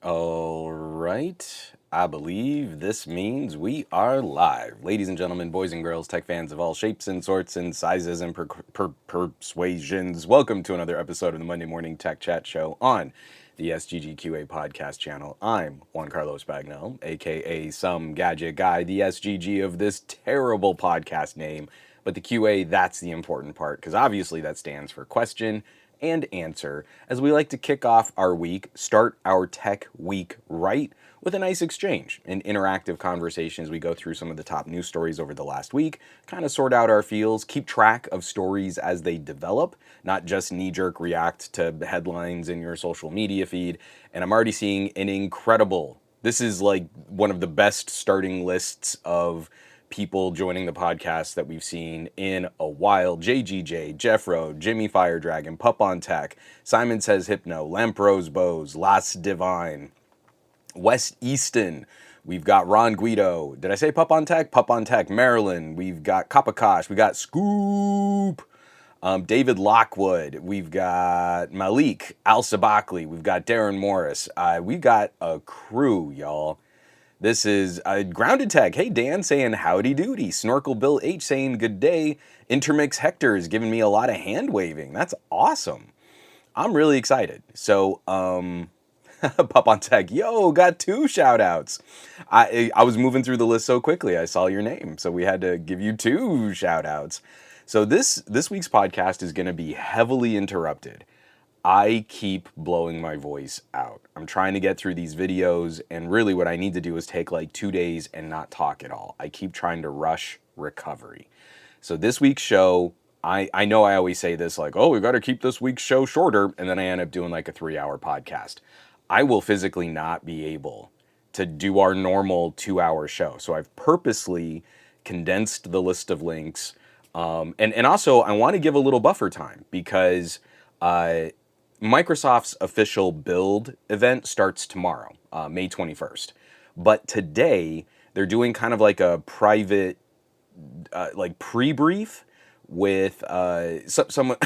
All right. I believe this means we are live. Ladies and gentlemen, boys and girls, tech fans of all shapes and sorts and sizes and persuasions, welcome to another episode of the Monday Morning Tech Chat Show on the SGGQA podcast channel. I'm Juan Carlos Bagnell, aka Some Gadget Guy, the SGG of this terrible podcast name. But the QA, that's the important part, because obviously that stands for question and answer, as we like to kick off our week, start our tech week right with a nice exchange, an interactive conversation as we go through some of the top news stories over the last week, kind of sort out our feels, keep track of stories as they develop, not just knee-jerk react to headlines in your social media feed. And I'm already seeing an incredible, this is like one of the best starting lists of people joining the podcast that we've seen in a while. JGJ, Jeffro, Jimmy Fire Dragon, Pup on Tech, Simon Says Hypno, Lamprose Bose, Las Divine, West Easton. We've got Ron Guido. Did I say Pup on Tech? Pup on Tech, Maryland. We've got Kapakash. We got Scoop. David Lockwood. We've got Malik Al Sabakli. We've got Darren Morris. We've got a crew, y'all. This is Grounded Tech. Hey, Dan saying howdy doody. Snorkel Bill H saying good day. Intermix Hector is giving me a lot of hand waving. That's awesome. I'm really excited. So, Pup on Tech, yo, got 2 shout outs. I was moving through the list so quickly, I saw your name. So we had to give you 2 shout outs. So this week's podcast is going to be heavily interrupted. I keep blowing my voice out. I'm trying to get through these videos, and really what I need to do is take like 2 days and not talk at all. I keep trying to rush recovery. So this week's show, I know I always say this like, oh, we got to keep this week's show shorter, and then I end up doing like a 3-hour podcast. I will physically not be able to do our normal 2-hour show. So I've purposely condensed the list of links. And also, I want to give a little buffer time because Microsoft's official build event starts tomorrow, May 21st. But today, they're doing kind of like a private, like pre-brief with someone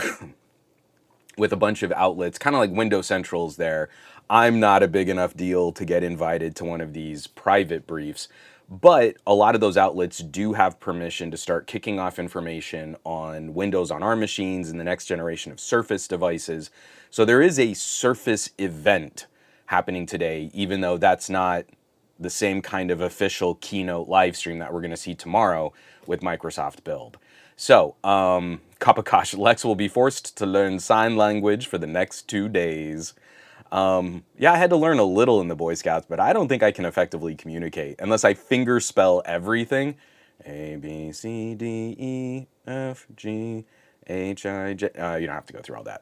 with a bunch of outlets, kind of like Windows Central's there. I'm not a big enough deal to get invited to one of these private briefs, but a lot of those outlets do have permission to start kicking off information on Windows on ARM machines and the next generation of Surface devices. So there is a Surface event happening today, even though that's not the same kind of official keynote live stream that we're going to see tomorrow with Microsoft Build. So, Kapakash, Lex will be forced to learn sign language for the next 2 days. Yeah, I had to learn a little in the Boy Scouts, but I don't think I can effectively communicate unless I finger spell everything. A, B, C, D, E, F, G, H, I, J. You don't have to go through all that.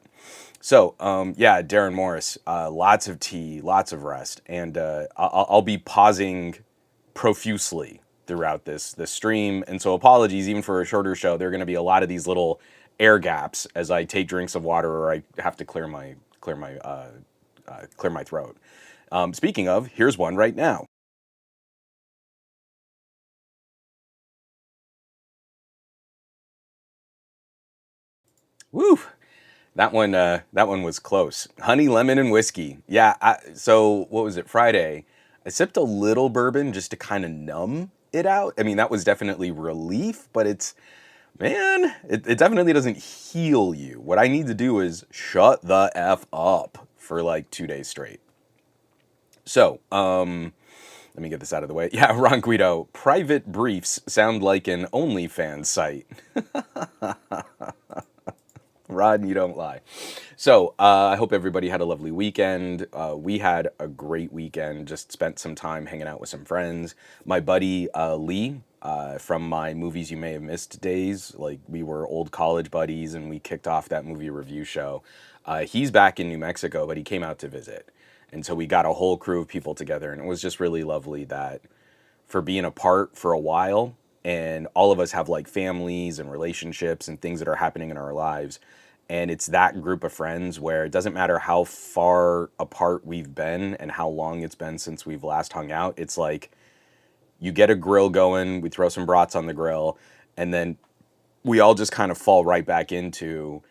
So, yeah, Darren Morris, lots of tea, lots of rest, and I'll be pausing profusely throughout this stream. And so, apologies even for a shorter show. There are going to be a lot of these little air gaps as I take drinks of water or I have to clear my throat. Speaking of, here's one right now. Woo! That one was close. Honey, lemon, and whiskey. Yeah. So what was it? Friday. I sipped a little bourbon just to kind of numb it out. I mean, that was definitely relief, but it definitely doesn't heal you. What I need to do is shut the F up for like 2 days straight. So, let me get this out of the way. Yeah, Ron Guido, private briefs sound like an OnlyFans site. Rod, you don't lie. So, I hope everybody had a lovely weekend. We had a great weekend, just spent some time hanging out with some friends. My buddy Lee, from my Movies You May Have Missed days, like we were old college buddies and we kicked off that movie review show. He's back in New Mexico, but he came out to visit. And so we got a whole crew of people together, and it was just really lovely that for being apart for a while, and all of us have like families and relationships and things that are happening in our lives. And it's that group of friends where it doesn't matter how far apart we've been and how long it's been since we've last hung out. It's like you get a grill going, we throw some brats on the grill, and then we all just kind of fall right back into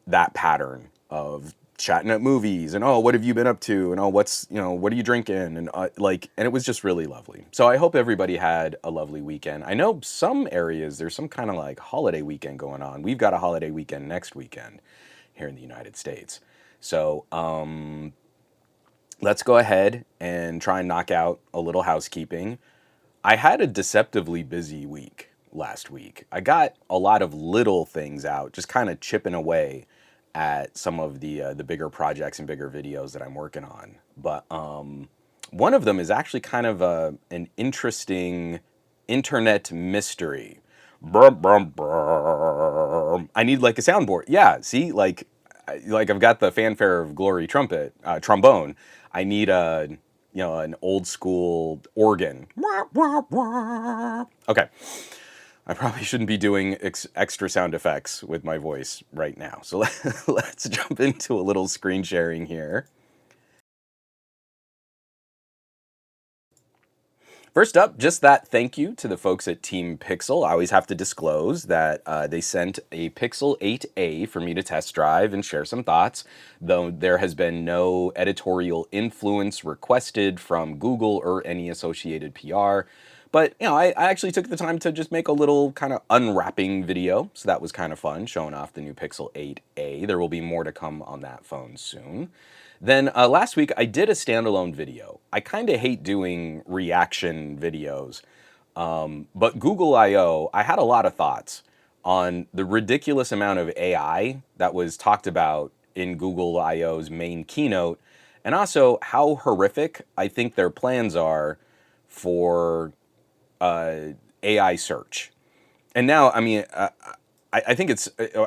that pattern of chatting at movies and oh, what have you been up to, and oh, what are you drinking, and and it was just really lovely. So I hope everybody had a lovely weekend. I know some areas there's some kind of like holiday weekend going on. We've got a holiday weekend next weekend here in the United States. So let's go ahead and try and knock out a little housekeeping. I had a deceptively busy week last week. I got a lot of little things out, just kind of chipping away at some of the bigger projects and bigger videos that I'm working on. But one of them is actually kind of an interesting internet mystery. Brum, brum, brum. I need like a soundboard. Yeah, see, like I've got the fanfare of glory trombone. I need an old school organ. Okay. I probably shouldn't be doing extra sound effects with my voice right now. So let's jump into a little screen sharing here. First up, just that thank you to the folks at Team Pixel. I always have to disclose that they sent a Pixel 8a for me to test drive and share some thoughts, though there has been no editorial influence requested from Google or any associated PR. But, I actually took the time to just make a little kind of unwrapping video, so that was kind of fun, showing off the new Pixel 8a. There will be more to come on that phone soon. Then last week, I did a standalone video. I kind of hate doing reaction videos, but Google I/O, I had a lot of thoughts on the ridiculous amount of AI that was talked about in Google I/O's main keynote, and also how horrific I think their plans are for AI search. And now, I mean, I think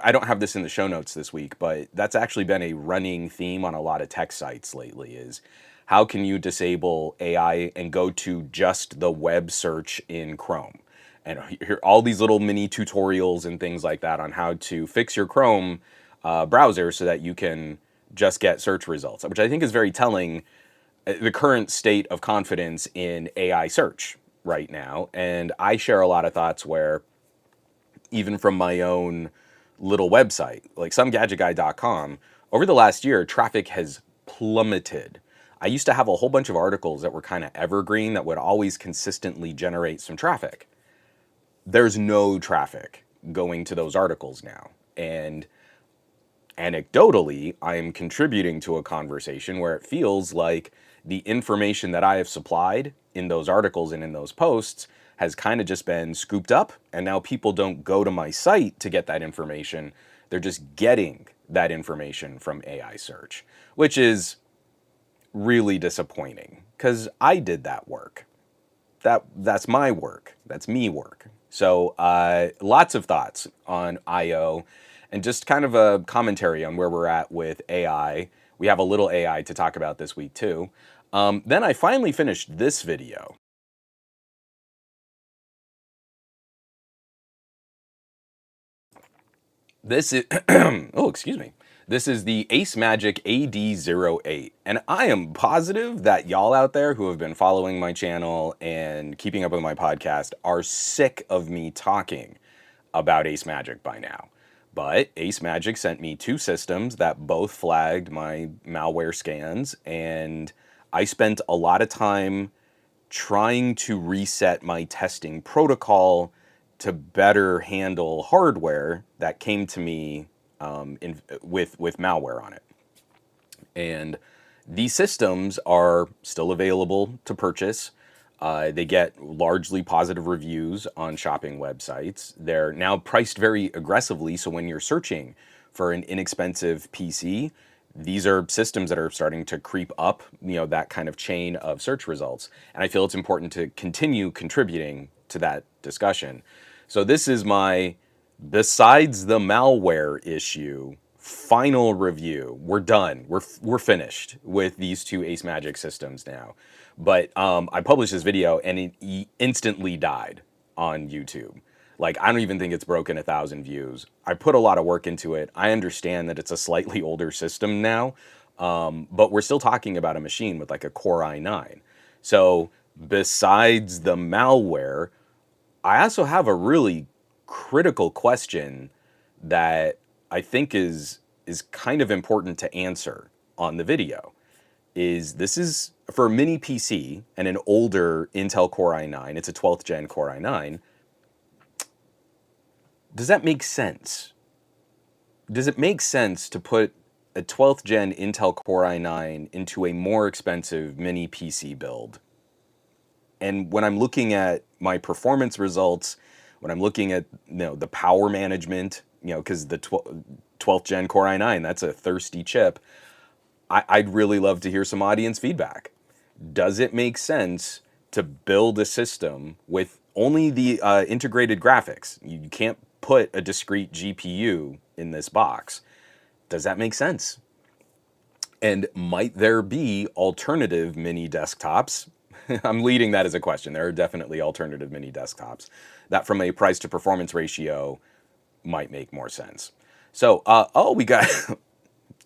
I don't have this in the show notes this week, but that's actually been a running theme on a lot of tech sites lately is how can you disable AI and go to just the web search in Chrome? And here all these little mini tutorials and things like that on how to fix your Chrome browser so that you can just get search results, which I think is very telling the current state of confidence in AI search right now. And I share a lot of thoughts where even from my own little website, like somegadgetguy.com, over the last year, traffic has plummeted. I used to have a whole bunch of articles that were kind of evergreen that would always consistently generate some traffic. There's no traffic going to those articles now. And anecdotally, I am contributing to a conversation where it feels like the information that I have supplied in those articles and in those posts has kind of just been scooped up, and now people don't go to my site to get that information. They're just getting that information from AI search, which is really disappointing because I did that work. That's my work. That's me work. So lots of thoughts on I/O, and just kind of a commentary on where we're at with AI. We have a little AI to talk about this week too. Then I finally finished this video. This is, oh, excuse me. This is the Ace Magic AD08. And I am positive that y'all out there who have been following my channel and keeping up with my podcast are sick of me talking about Ace Magic by now. But Ace Magic sent me 2 systems that both flagged my malware scans, and I spent a lot of time trying to reset my testing protocol to better handle hardware that came to me with malware on it. And these systems are still available to purchase. They get largely positive reviews on shopping websites. They're now priced very aggressively, so when you're searching for an inexpensive PC, these are systems that are starting to creep up, that kind of chain of search results. And I feel it's important to continue contributing to that discussion. So this is my, besides the malware issue, final review. We're done. We're finished with these 2 Ace Magic systems now. But I published this video and it instantly died on YouTube. Like, I don't even think it's broken 1,000 views. I put a lot of work into it. I understand that it's a slightly older system now, but we're still talking about a machine with like a Core i9. So besides the malware, I also have a really critical question that I think is kind of important to answer on the video. This is for a mini PC and an older Intel Core i9. It's a 12th gen Core i9. Does that make sense? Does it make sense to put a 12th gen Intel Core i9 into a more expensive mini PC build? And when I'm looking at my performance results, when I'm looking at the power management, because the 12th gen Core i9, that's a thirsty chip, I'd really love to hear some audience feedback. Does it make sense to build a system with only the integrated graphics? You can't put a discrete GPU in this box. Does that make sense? And might there be alternative mini desktops? I'm leading that as a question. There are definitely alternative mini desktops that from a price to performance ratio might make more sense. So, we got,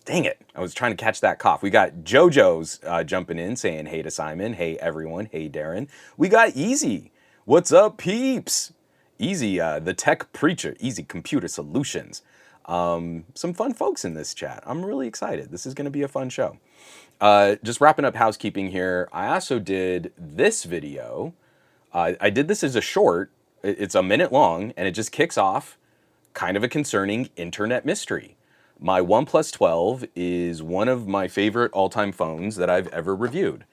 dang it, I was trying to catch that cough. We got JoJo's jumping in saying hey to Simon, hey everyone, hey Darren. We got Easy. What's up, peeps? Easy, the tech preacher, Easy Computer Solutions. Some fun folks in this chat. I'm really excited. This is going to be a fun show. Just wrapping up housekeeping here. I also did this video. I did this as a short. It's a minute long, and it just kicks off kind of a concerning internet mystery. My OnePlus 12 is one of my favorite all-time phones that I've ever reviewed.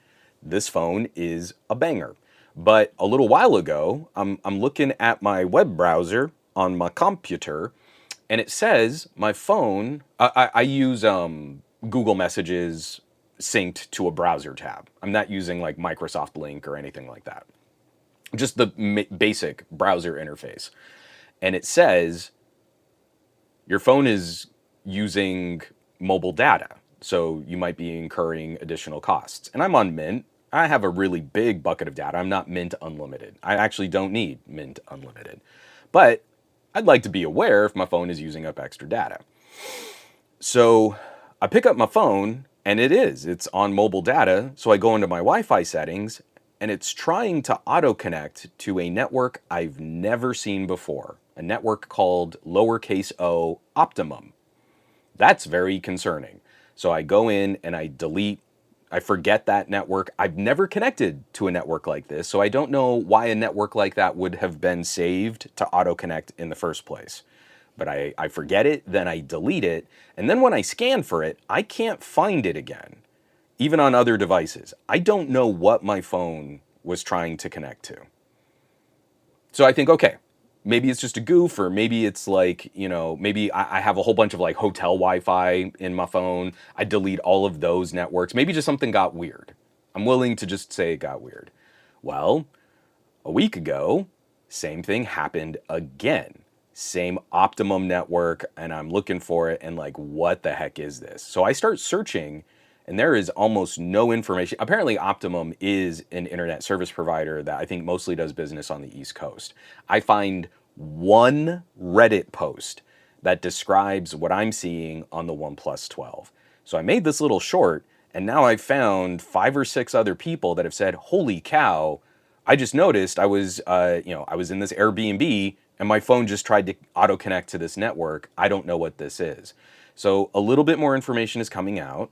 This phone is a banger. But a little while ago, I'm looking at my web browser on my computer, and it says my phone, I use Google Messages synced to a browser tab. I'm not using like Microsoft Link or anything like that. Just the basic browser interface. And it says your phone is using mobile data, so you might be incurring additional costs. And I'm on Mint. I have a really big bucket of data. I'm not Mint Unlimited. I actually don't need Mint Unlimited. But I'd like to be aware if my phone is using up extra data. So I pick up my phone, and it's on mobile data. So I go into my Wi-Fi settings, and it's trying to auto-connect to a network I've never seen before, a network called lowercase o Optimum. That's very concerning. So I go in and I forget that network. I've never connected to a network like this, so I don't know why a network like that would have been saved to auto-connect in the first place. But I forget it, then I delete it, and then when I scan for it, I can't find it again, even on other devices. I don't know what my phone was trying to connect to. So I think, okay, maybe it's just a goof, or maybe it's like, maybe I have a whole bunch of like hotel Wi-Fi in my phone. I delete all of those networks. Maybe just something got weird. I'm willing to just say it got weird. Well, a week ago, same thing happened again. Same Optimum network, and I'm looking for it, and like, what the heck is this? So I start searching, and there is almost no information. Apparently, Optimum is an internet service provider that I think mostly does business on the East Coast. I find one Reddit post that describes what I'm seeing on the OnePlus 12. So I made this little short, and now I've found 5 or 6 other people that have said, "Holy cow! I just noticed I was in this Airbnb and my phone just tried to auto connect to this network. I don't know what this is." So a little bit more information is coming out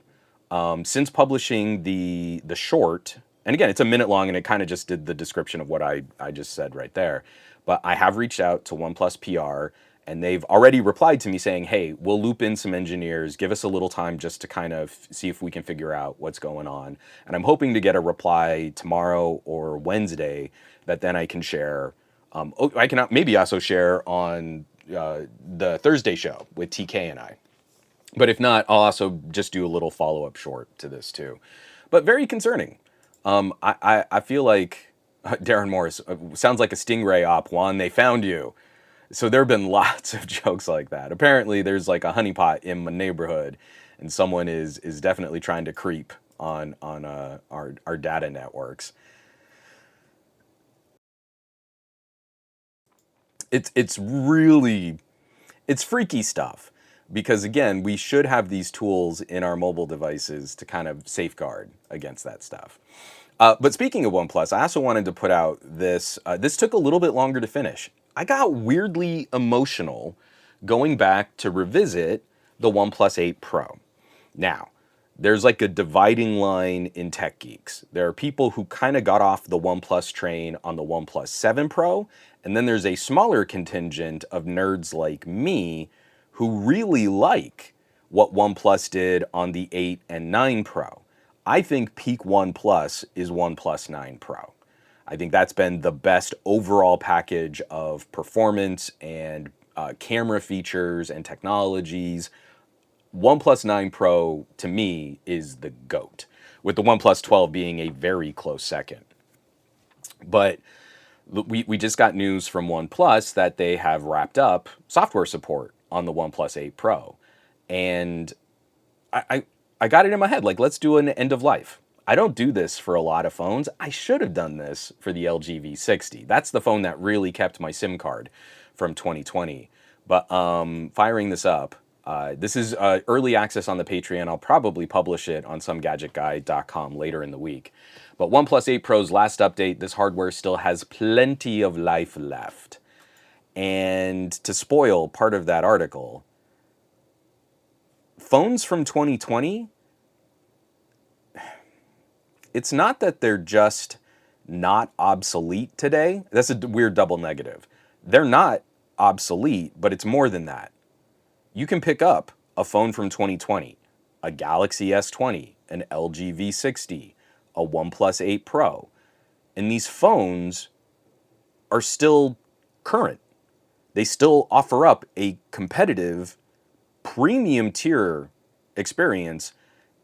since publishing the short. And again, it's a minute long, and it kind of just did the description of what I just said right there. But I have reached out to OnePlus PR, and they've already replied to me saying, "Hey, we'll loop in some engineers. Give us a little time just to kind of see if we can figure out what's going on." And I'm hoping to get a reply tomorrow or Wednesday that then I can share. I can maybe also share on the Thursday show with TK and I. But if not, I'll also just do a little follow-up short to this too. But very concerning. I feel like Darren Morris sounds like a Stingray op. Juan, they found you. So there have been lots of jokes like that. Apparently, there's like a honeypot in my neighborhood, and someone is definitely trying to creep on our data networks. It's really it's freaky stuff, because again, we should have these tools in our mobile devices to kind of safeguard against that stuff. But speaking of OnePlus, I also wanted to put out this. This took a little bit longer to finish. I got weirdly emotional going back to revisit the OnePlus 8 Pro. Now, there's like a dividing line in tech geeks. There are people who kind of got off the OnePlus train on the OnePlus 7 Pro, and then there's a smaller contingent of nerds like me who really like what OnePlus did on the 8 and 9 Pro. I think peak OnePlus is OnePlus 9 Pro. I think that's been the best overall package of performance and camera features and technologies. OnePlus 9 Pro, to me, is the GOAT, with the OnePlus 12 being a very close second. But we just got news from OnePlus that they have wrapped up software support on the OnePlus 8 Pro. And I got it in my head, like, let's do an end of life. I don't do this for a lot of phones. I should have done this for the LG V60. That's the phone that really kept my SIM card from 2020. But firing this up, this is early access on the Patreon. I'll probably publish it on somegadgetguy.com later in the week. But OnePlus 8 Pro's last update, this hardware still has plenty of life left. And to spoil part of that article, phones from 2020, it's not that they're just not obsolete today. That's a weird double negative. They're not obsolete, but it's more than that. You can pick up a phone from 2020, a Galaxy S20, an LG V60, a OnePlus 8 Pro, and these phones are still current. They still offer up a competitive premium tier experience,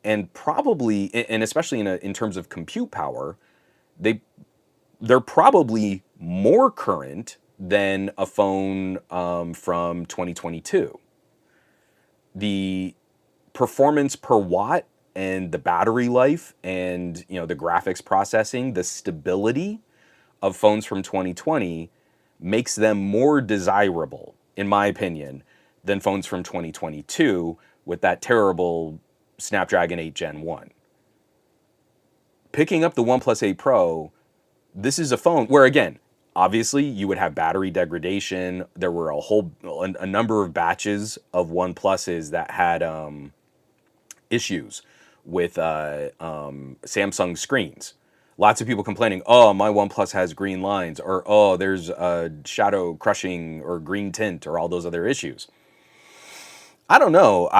and probably, and especially in terms of compute power, they're probably more current than a phone from 2022. The performance per watt and the battery life and the graphics processing, the stability of phones from 2020 makes them more desirable, in my opinion, than phones from 2022 with that terrible Snapdragon 8 Gen 1. Picking up the OnePlus 8 Pro, this is a phone where, again, obviously you would have battery degradation. There were a number of batches of OnePluses that had issues with Samsung screens. Lots of people complaining, "Oh, my OnePlus has green lines," or "Oh, there's shadow crushing or green tint," or all those other issues. I don't know.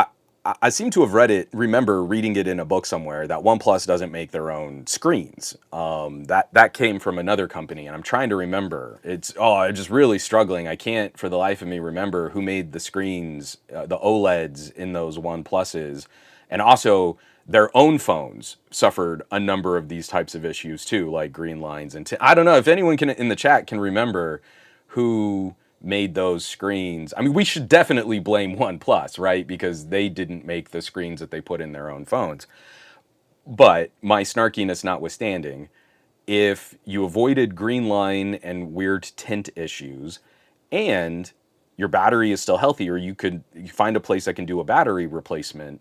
I seem to have remember reading it in a book somewhere that OnePlus doesn't make their own screens. That came from another company, and I'm trying to remember. I'm just really struggling. I can't for the life of me remember who made the screens, the OLEDs in those OnePluses, and also their own phones suffered a number of these types of issues too, like green lines and I don't know if anyone can in the chat can remember who made those screens. I mean, we should definitely blame OnePlus, right? Because they didn't make the screens that they put in their own phones. But my snarkiness notwithstanding, if you avoided green line and weird tint issues and your battery is still healthy, or you find a place that can do a battery replacement,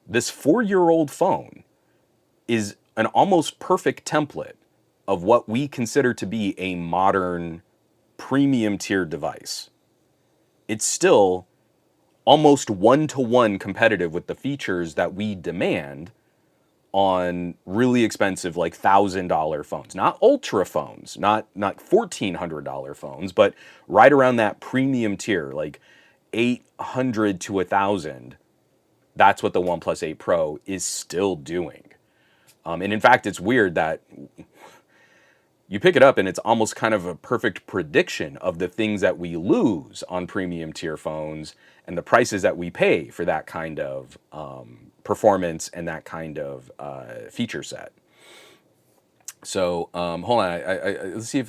this 4-year-old phone is an almost perfect template of what we consider to be a modern premium tier device. It's still almost one-to-one competitive with the features that we demand on really expensive, like $1,000 phones. Not ultra phones, not $1,400 phones, but right around that premium tier, like 800 to 1,000. That's what the OnePlus 8 Pro is still doing. And in fact, it's weird that you pick it up and it's almost kind of a perfect prediction of the things that we lose on premium tier phones and the prices that we pay for that kind of performance and that kind of feature set. So hold on, let's see if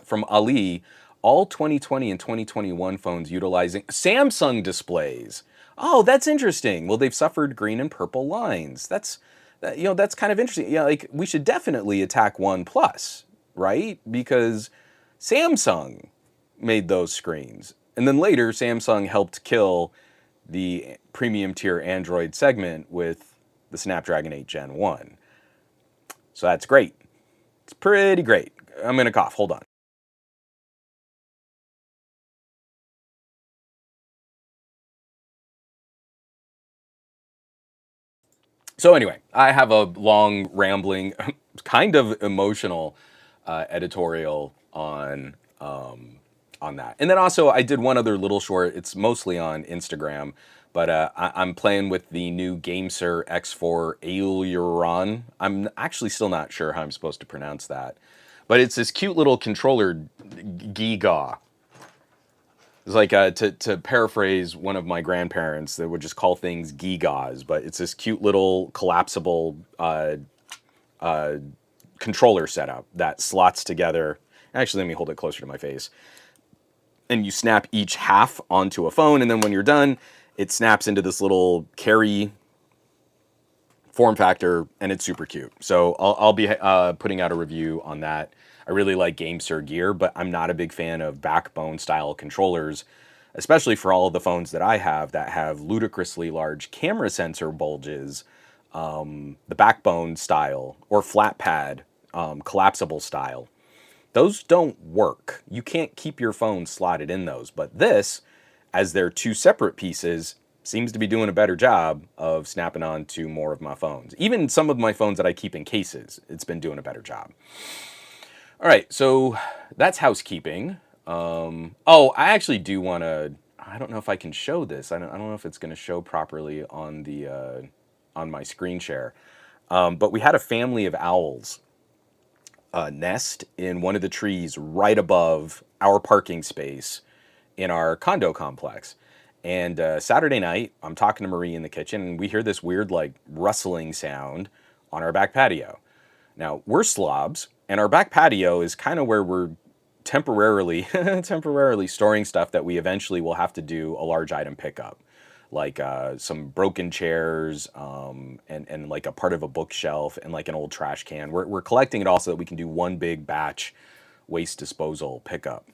from Ali, all 2020 and 2021 phones utilizing Samsung displays. Oh, that's interesting. Well, they've suffered green and purple lines. That's kind of interesting. Yeah, like we should definitely attack OnePlus, right? Because Samsung made those screens. And then later, Samsung helped kill the premium tier Android segment with the Snapdragon 8 Gen 1. So that's great. It's pretty great. I'm going to cough. Hold on. So anyway, I have a long, rambling, kind of emotional editorial on that. And then also I did one other little short. It's mostly on Instagram, but I'm playing with the new GameSir X4 Aileron. I'm actually still not sure how I'm supposed to pronounce that, but it's this cute little controller giga. It's like to paraphrase one of my grandparents, that would just call things gigas, but it's this cute little collapsible controller setup that slots together. Actually, let me hold it closer to my face. And you snap each half onto a phone, and then when you're done, it snaps into this little carry form factor, and it's super cute. So I'll be putting out a review on that. I really like GameSir gear, but I'm not a big fan of backbone style controllers, especially for all of the phones that I have that have ludicrously large camera sensor bulges. The backbone style or flat pad collapsible style, those don't work. You can't keep your phone slotted in those. But this, as they're two separate pieces, seems to be doing a better job of snapping on to more of my phones. Even some of my phones that I keep in cases, it's been doing a better job. All right, so that's housekeeping. Oh, I actually do want to. I don't know if I can show this. I don't know if it's going to show properly on the on my screen share. But we had a family of owls nest in one of the trees right above our parking space in our condo complex. And Saturday night, I'm talking to Marie in the kitchen, and we hear this weird, like, rustling sound on our back patio. Now, we're slobs, and our back patio is kind of where we're temporarily storing stuff that we eventually will have to do a large item pickup, like some broken chairs and like a part of a bookshelf and like an old trash can. We're collecting it all so that we can do one big batch waste disposal pickup.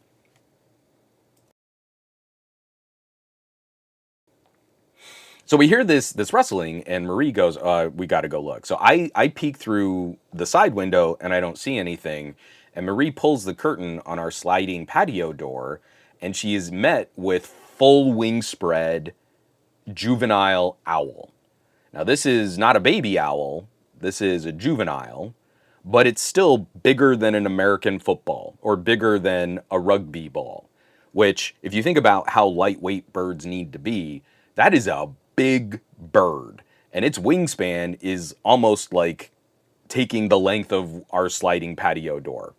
So we hear this rustling, and Marie goes, "We got to go look." So I peek through the side window, and I don't see anything. And Marie pulls the curtain on our sliding patio door, and she is met with full wing spread juvenile owl. Now this is not a baby owl. This is a juvenile, but it's still bigger than an American football or bigger than a rugby ball. Which, if you think about how lightweight birds need to be, that is a big bird, and its wingspan is almost like taking the length of our sliding patio door.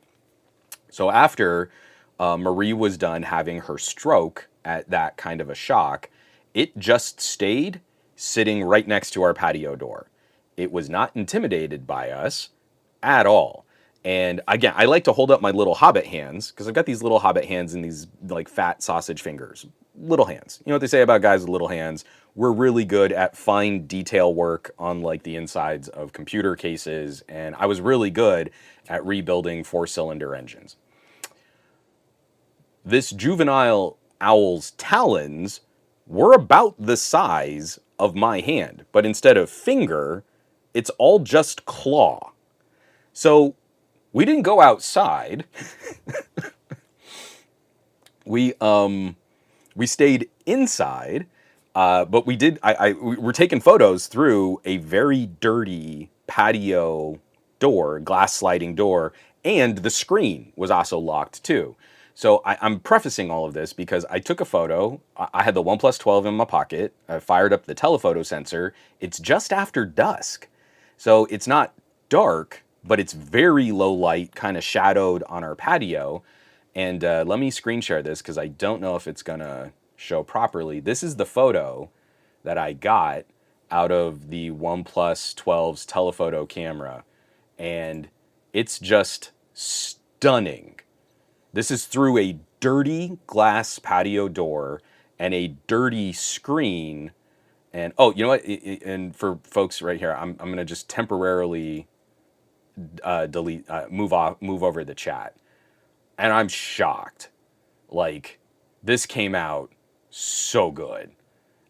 So after Marie was done having her stroke at that kind of a shock, it just stayed sitting right next to our patio door. It was not intimidated by us at all. And again, I like to hold up my little hobbit hands because I've got these little hobbit hands and these like fat sausage fingers. Little hands. You know what they say about guys with little hands? We're really good at fine detail work on like the insides of computer cases, and I was really good at rebuilding four-cylinder engines. This juvenile owl's talons were about the size of my hand, but instead of finger, it's all just claw. So we didn't go outside. We stayed inside, but we did. We were taking photos through a very dirty patio door, glass sliding door, and the screen was also locked too. So I'm prefacing all of this because I took a photo. I had the OnePlus 12 in my pocket. I fired up the telephoto sensor. It's just after dusk, so it's not dark, but it's very low light, kind of shadowed on our patio. And let me screen share this because I don't know if it's gonna show properly. This is the photo that I got out of the OnePlus 12's telephoto camera, and it's just stunning. This is through a dirty glass patio door and a dirty screen. And oh, you know what? And for folks right here, I'm gonna just temporarily move over the chat, and I'm shocked. Like, this came out so good,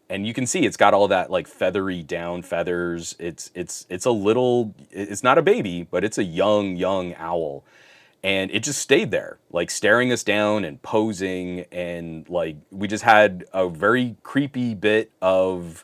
and you can see it's got all that like feathery down feathers. It's a little. It's not a baby, but it's a young owl, and it just stayed there, like staring us down and posing, and like we just had a very creepy bit of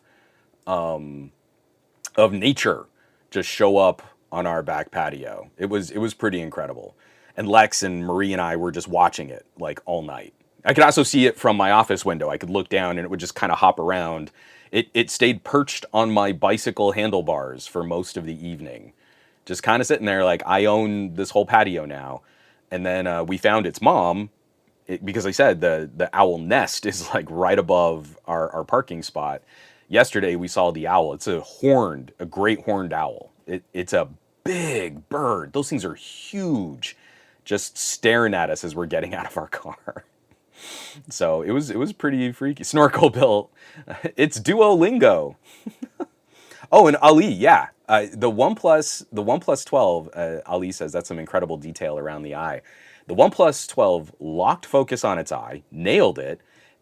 nature just show up on our back patio. It was pretty incredible. And Lex and Marie and I were just watching it like all night. I could also see it from my office window. I could look down and it would just kind of hop around. It stayed perched on my bicycle handlebars for most of the evening. Just kind of sitting there like, I own this whole patio now. And then we found its mom, because I said the owl nest is like right above our parking spot. Yesterday we saw the owl. It's a great horned owl. It's a big bird. Those things are huge, just staring at us as we're getting out of our car. So it was pretty freaky. Snorkel Bill, it's Duolingo. Oh, and Ali, yeah, the OnePlus 12. Ali says that's some incredible detail around the eye. The OnePlus 12 locked focus on its eye, nailed it,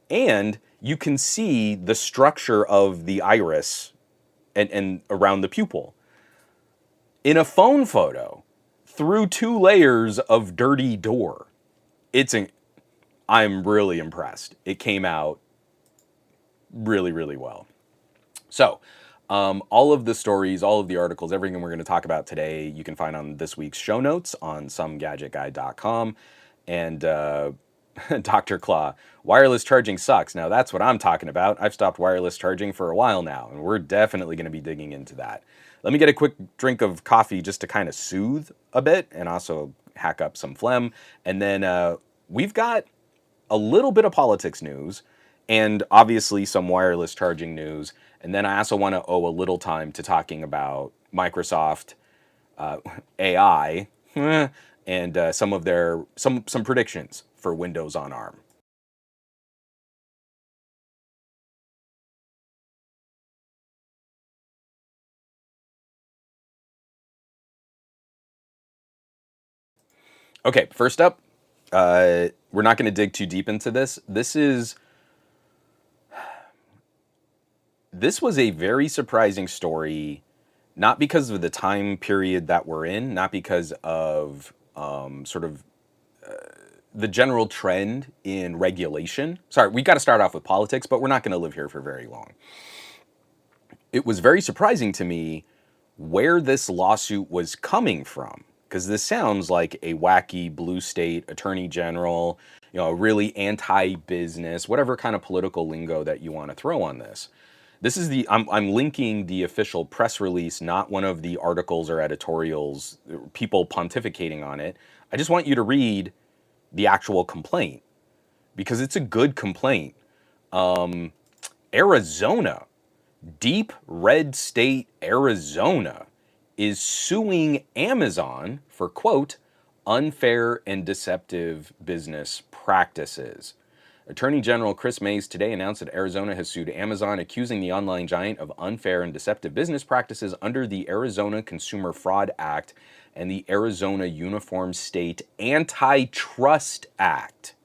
and you can see the structure of the iris and around the pupil. In a phone photo, through 2 layers of dirty door, I'm really impressed. It came out really, really well. So, all of the stories, all of the articles, everything we're going to talk about today, you can find on this week's show notes on somegadgetguy.com. And Dr. Claw, wireless charging sucks. Now, that's what I'm talking about. I've stopped wireless charging for a while now, and we're definitely going to be digging into that. Let me get a quick drink of coffee just to kind of soothe a bit and also hack up some phlegm. And then we've got a little bit of politics news and obviously some wireless charging news. And then I also want to owe a little time to talking about Microsoft AI and some predictions for Windows on ARM. Okay, first up, we're not going to dig too deep into this. This was a very surprising story, not because of the time period that we're in, not because of the general trend in regulation. Sorry, we got to start off with politics, but we're not going to live here for very long. It was very surprising to me where this lawsuit was coming from, because this sounds like a wacky blue state attorney general, really anti-business, whatever kind of political lingo that you want to throw on this. This is I'm linking the official press release, not one of the articles or editorials, people pontificating on it. I just want you to read the actual complaint because it's a good complaint. Arizona, deep red state Arizona, is suing Amazon for, quote, unfair and deceptive business practices. Attorney General Chris Mays today announced that Arizona has sued Amazon, accusing the online giant of unfair and deceptive business practices under the Arizona Consumer Fraud Act and the Arizona Uniform State Antitrust Act.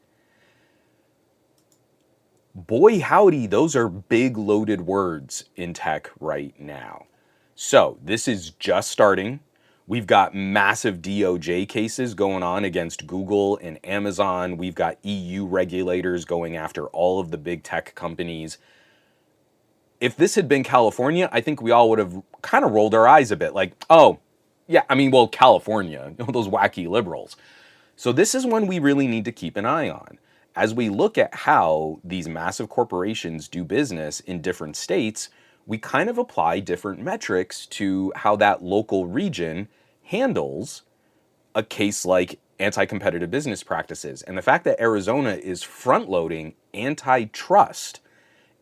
Boy, howdy, those are big loaded words in tech right now. So, this is just starting. We've got massive DOJ cases going on against Google and Amazon. We've got EU regulators going after all of the big tech companies. If this had been California, I think we all would have kind of rolled our eyes a bit like, oh, yeah, I mean, well, California, those wacky liberals. So this is one we really need to keep an eye on. As we look at how these massive corporations do business in different states, we kind of apply different metrics to how that local region handles a case like anti-competitive business practices. And the fact that Arizona is front-loading antitrust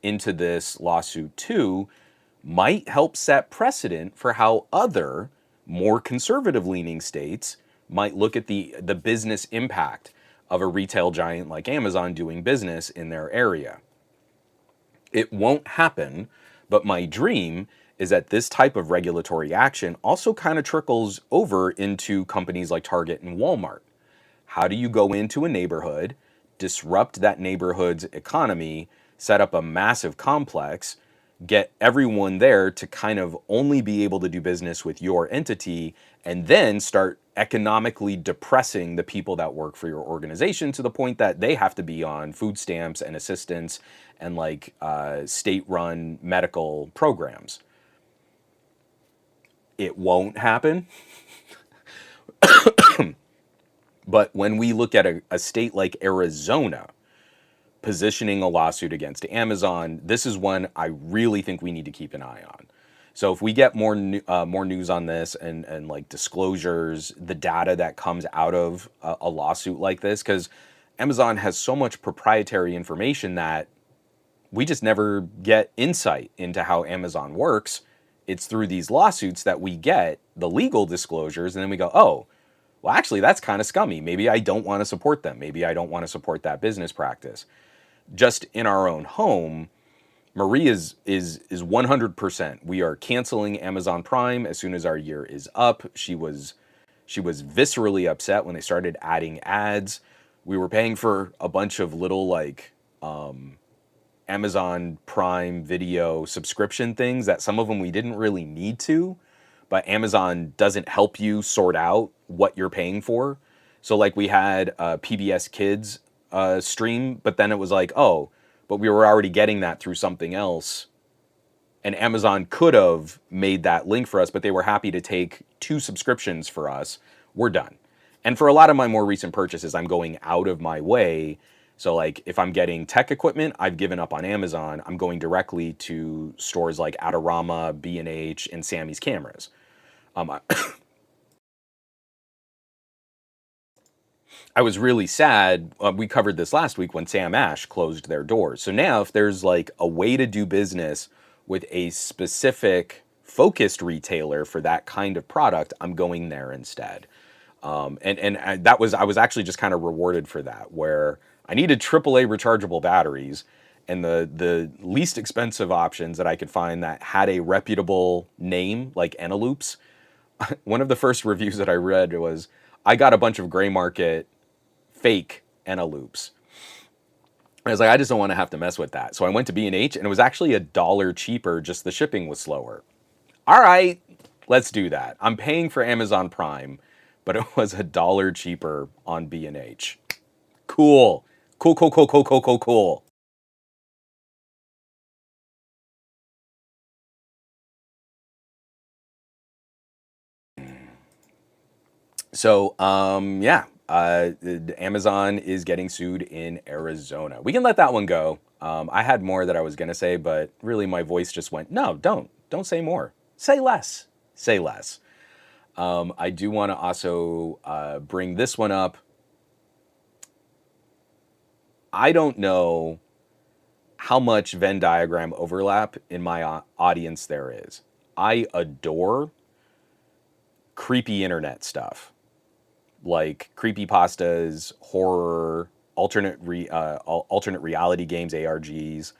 into this lawsuit too might help set precedent for how other more conservative leaning states might look at the business impact of a retail giant like Amazon doing business in their area. It won't happen, but my dream is that this type of regulatory action also kind of trickles over into companies like Target and Walmart. How do you go into a neighborhood, disrupt that neighborhood's economy, set up a massive complex, get everyone there to kind of only be able to do business with your entity, and then start economically depressing the people that work for your organization to the point that they have to be on food stamps and assistance and like state-run medical programs? It won't happen. But when we look at a state like Arizona positioning a lawsuit against Amazon, this is one I really think we need to keep an eye on. So if we get more news on this and like disclosures, the data that comes out of a lawsuit like this, because Amazon has so much proprietary information that we just never get insight into how Amazon works. It's through these lawsuits that we get the legal disclosures, and then we go, oh, well, actually, that's kind of scummy. Maybe I don't want to support them. Maybe I don't want to support that business practice. Just in our own home, Marie is 100%. We are canceling Amazon Prime as soon as our year is up. She was viscerally upset when they started adding ads. We were paying for a bunch of little like Amazon Prime Video subscription things that some of them we didn't really need to, but Amazon doesn't help you sort out what you're paying for. So like we had a PBS Kids stream, but then it was like, oh, but we were already getting that through something else. And Amazon could have made that link for us, but they were happy to take 2 subscriptions for us. We're done. And for a lot of my more recent purchases, I'm going out of my way. So like if I'm getting tech equipment, I've given up on Amazon. I'm going directly to stores like Adorama, B&H, and Sammy's Cameras. I was really sad. We covered this last week when Sam Ash closed their doors. So now, if there's like a way to do business with a specific focused retailer for that kind of product, I'm going there instead. That was I was actually just kind of rewarded for that, where I needed AAA rechargeable batteries, and the least expensive options that I could find that had a reputable name like Eneloops. One of the first reviews that I read was, I got a bunch of gray market fake Eneloops. I was like, I just don't want to have to mess with that. So I went to B&H, and it was actually $1 cheaper, just the shipping was slower. All right, let's do that. I'm paying for Amazon Prime, but it was $1 cheaper on B&H. Cool. Cool, cool, cool, cool, cool, cool, cool. So, yeah, Amazon is getting sued in Arizona. We can let that one go. I had more that I was going to say, but really my voice just went, no, don't say more. Say less. Say less. I do want to also bring this one up. I don't know how much Venn diagram overlap in my audience there is. I adore creepy internet stuff, like creepypastas, horror, alternate reality games, ARGs.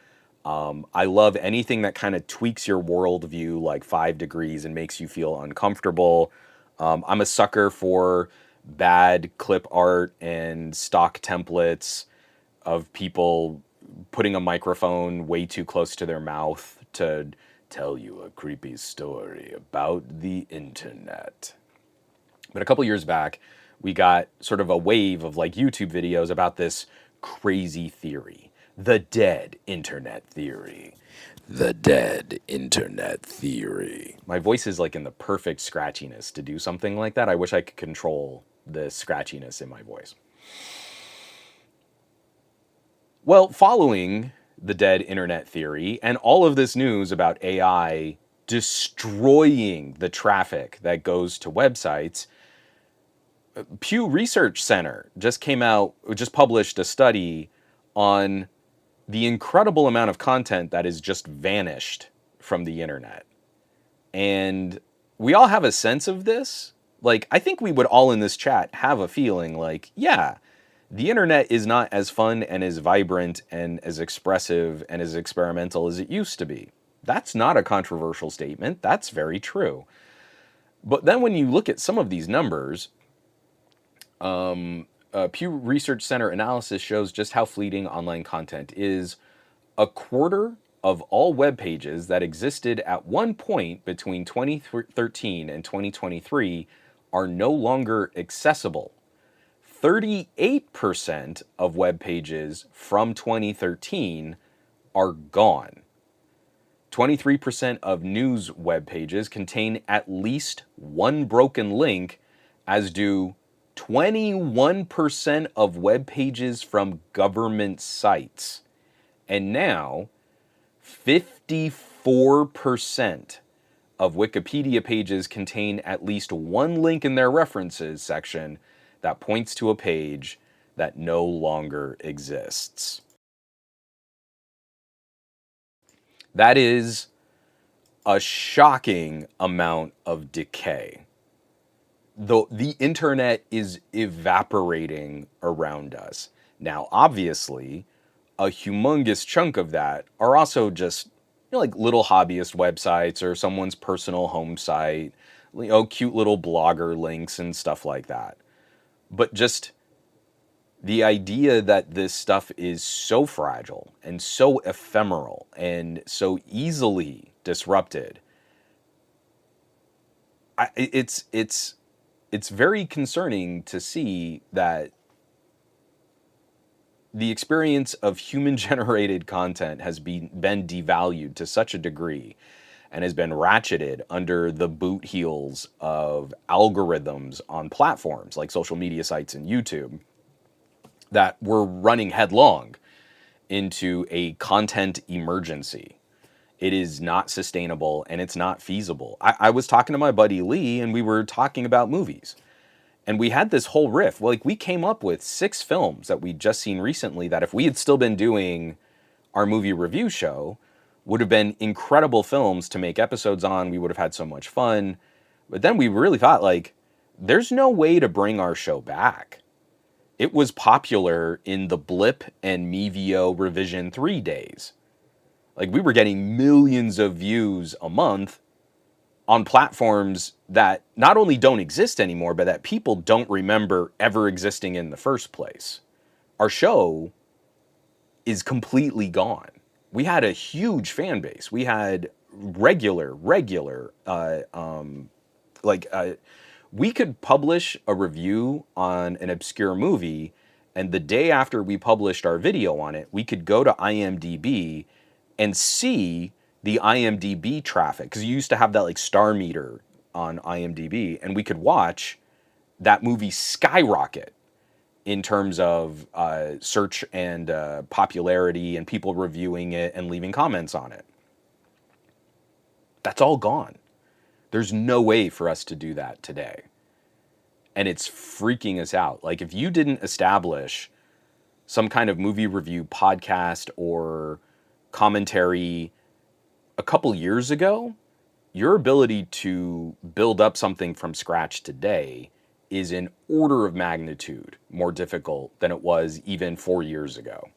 I love anything that kind of tweaks your worldview like 5 degrees and makes you feel uncomfortable. I'm a sucker for bad clip art and stock templates of people putting a microphone way too close to their mouth to tell you a creepy story about the internet. But a couple years back, we got sort of a wave of like YouTube videos about this crazy theory, the dead internet theory. The dead internet theory. My voice is like in the perfect scratchiness to do something like that. I wish I could control the scratchiness in my voice. Well, following the dead internet theory and all of this news about AI destroying the traffic that goes to websites, Pew Research Center just published a study on the incredible amount of content that is just vanished from the internet. And we all have a sense of this. Like, I think we would all in this chat have a feeling like, yeah, the internet is not as fun and as vibrant and as expressive and as experimental as it used to be. That's not a controversial statement. That's very true. But then when you look at some of these numbers, Pew Research Center analysis shows just how fleeting online content is. A quarter of all web pages that existed at one point between 2013 and 2023 are no longer accessible. 38% of web pages from 2013 are gone. 23% of news web pages contain at least one broken link, as do 21% of web pages from government sites. And now, 54% of Wikipedia pages contain at least one link in their references section that points to a page that no longer exists. That is a shocking amount of decay. The internet is evaporating around us. Now, obviously, a humongous chunk of that are also just like little hobbyist websites or someone's personal home site, cute little blogger links and stuff like that. But just the idea that this stuff is so fragile and so ephemeral and so easily disrupted, it's very concerning to see that the experience of human-generated content has been devalued to such a degree and has been ratcheted under the boot heels of algorithms on platforms like social media sites and YouTube that we're running headlong into a content emergency. It is not sustainable and it's not feasible. I was talking to my buddy Lee and we were talking about movies. And we had this whole riff. Like, we came up with 6 films that we'd just seen recently that if we had still been doing our movie review show, would have been incredible films to make episodes on. We would have had so much fun. But then we really thought, like, there's no way to bring our show back. It was popular in the Blip and Mevio Revision 3 days. Like, we were getting millions of views a month on platforms that not only don't exist anymore, but that people don't remember ever existing in the first place. Our show is completely gone. We had a huge fan base. We had regular, we could publish a review on an obscure movie, and the day after we published our video on it, we could go to IMDb and see the IMDb traffic, because you used to have that like star meter on IMDb, and we could watch that movie skyrocket in terms of search and popularity and people reviewing it and leaving comments on it. That's all gone. There's no way for us to do that today. And it's freaking us out. Like, if you didn't establish some kind of movie review podcast or commentary a couple years ago, your ability to build up something from scratch today is an order of magnitude more difficult than it was even 4 years ago.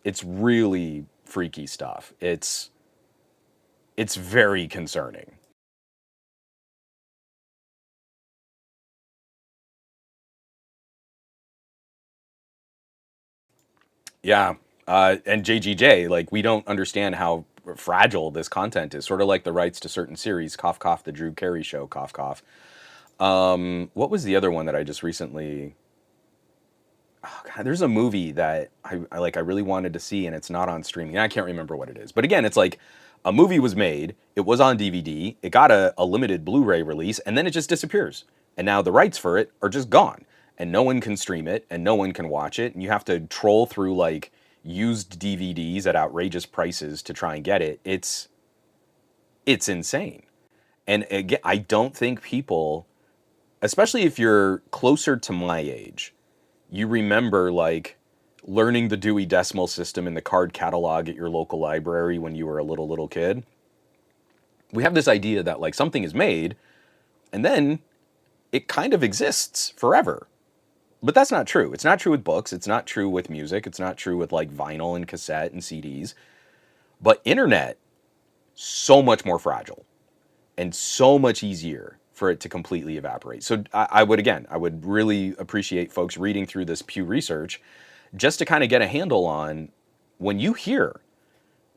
It's really freaky stuff. It's very concerning. Yeah. And JGJ, like, we don't understand how fragile this content is. Sort of like the rights to certain series, cough, cough, the Drew Carey Show, cough, cough. What was the other one that I just recently... Oh, God, there's a movie that I really wanted to see, and it's not on streaming. I can't remember what it is. But again, it's like a movie was made, it was on DVD, it got a limited Blu-ray release, and then it just disappears. And now the rights for it are just gone. And no one can stream it, and no one can watch it, and you have to troll through like used DVDs at outrageous prices to try and get it. It's insane. And again, I don't think people, especially if you're closer to my age, you remember like learning the Dewey Decimal System in the card catalog at your local library when you were a little kid. We have this idea that like something is made and then it kind of exists forever. But that's not true. It's not true with books. It's not true with music. It's not true with like vinyl and cassette and CDs. But internet, so much more fragile and so much easier for it to completely evaporate. So I would really appreciate folks reading through this Pew Research just to kind of get a handle on when you hear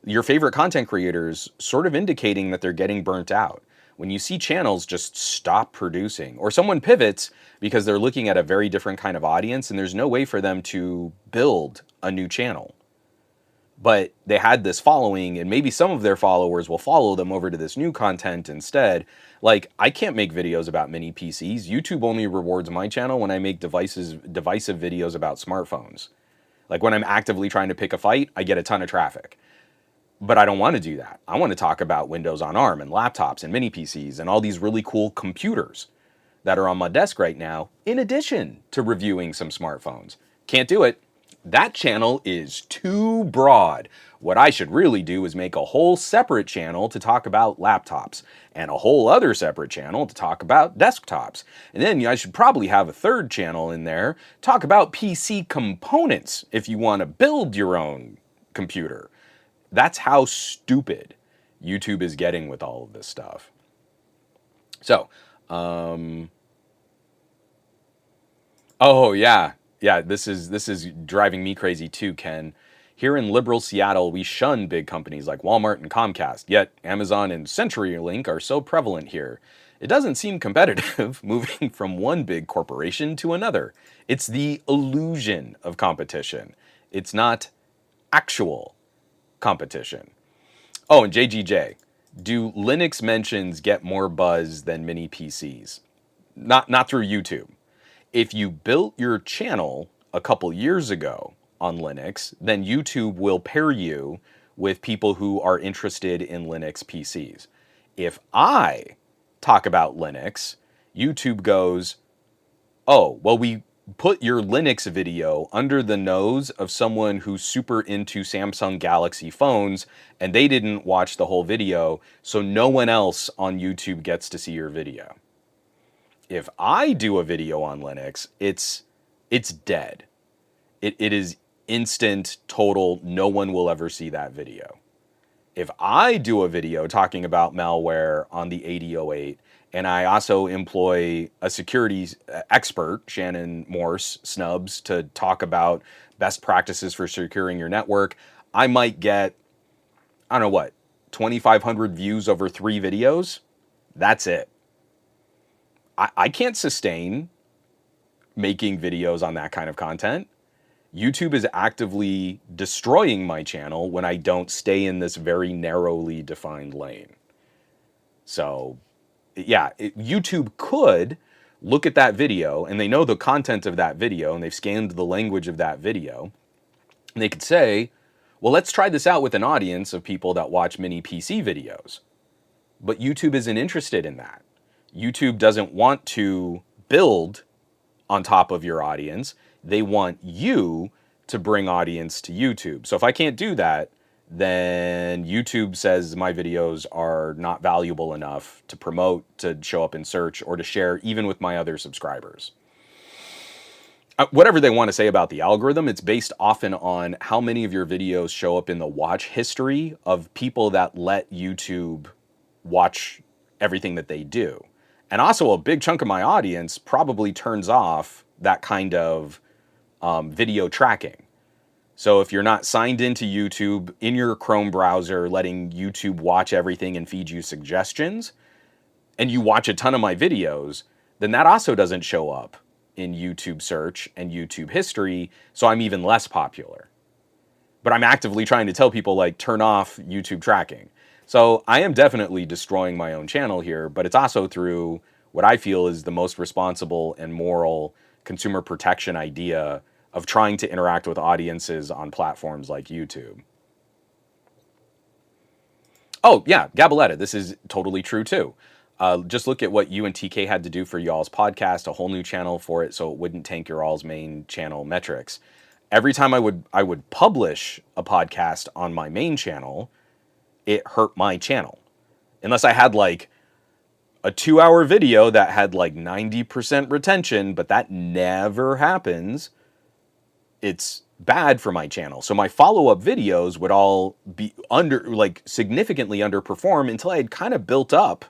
your favorite content creators sort of indicating that they're getting burnt out. When you see channels just stop producing, or someone pivots because they're looking at a very different kind of audience and there's no way for them to build a new channel. But they had this following, and maybe some of their followers will follow them over to this new content instead. Like, I can't make videos about mini PCs. YouTube only rewards my channel when I make divisive videos about smartphones. Like, when I'm actively trying to pick a fight, I get a ton of traffic. But I don't want to do that. I want to talk about Windows on ARM and laptops and mini PCs and all these really cool computers that are on my desk right now, in addition to reviewing some smartphones. Can't do it. That channel is too broad. What I should really do is make a whole separate channel to talk about laptops and a whole other separate channel to talk about desktops. And then I should probably have a third channel in there, talk about PC components if you want to build your own computer. That's how stupid YouTube is getting with all of this stuff. So, oh yeah. Yeah, this is driving me crazy too, Ken. Here in liberal Seattle, we shun big companies like Walmart and Comcast, yet Amazon and CenturyLink are so prevalent here. It doesn't seem competitive moving from one big corporation to another. It's the illusion of competition. It's not actual competition. Oh, and JGJ, do Linux mentions get more buzz than mini PCs? Not through YouTube. If you built your channel a couple years ago on Linux, then YouTube will pair you with people who are interested in Linux PCs. If I talk about Linux, YouTube goes, oh, well, we put your Linux video under the nose of someone who's super into Samsung Galaxy phones, and they didn't watch the whole video, so no one else on YouTube gets to see your video. If I do a video on Linux, it's dead. It is instant, total, no one will ever see that video. If I do a video talking about malware on the 8008, and I also employ a security expert, Shannon Morse Snubs, to talk about best practices for securing your network, I might get, I don't know what, 2,500 views over 3 videos. That's it. I can't sustain making videos on that kind of content. YouTube is actively destroying my channel when I don't stay in this very narrowly defined lane. So, yeah, YouTube could look at that video and they know the content of that video and they've scanned the language of that video, and they could say, well, let's try this out with an audience of people that watch mini PC videos. But YouTube isn't interested in that. YouTube doesn't want to build on top of your audience. They want you to bring audience to YouTube. So if I can't do that, then YouTube says my videos are not valuable enough to promote, to show up in search, or to share even with my other subscribers. Whatever they want to say about the algorithm, it's based often on how many of your videos show up in the watch history of people that let YouTube watch everything that they do. And also a big chunk of my audience probably turns off that kind of video tracking. So if you're not signed into YouTube in your Chrome browser, letting YouTube watch everything and feed you suggestions, and you watch a ton of my videos, then that also doesn't show up in YouTube search and YouTube history, so I'm even less popular. But I'm actively trying to tell people, like, turn off YouTube tracking. So I am definitely destroying my own channel here, but it's also through what I feel is the most responsible and moral consumer protection idea of trying to interact with audiences on platforms like YouTube. Oh, yeah, Gabaletta, this is totally true too. Just look at what you and TK had to do for y'all's podcast, a whole new channel for it so it wouldn't tank your all's main channel metrics. Every time I would publish a podcast on my main channel, it hurt my channel. Unless I had like a 2-hour video that had like 90% retention, but that never happens, it's bad for my channel. So my follow-up videos would all be significantly underperform until I had kind of built up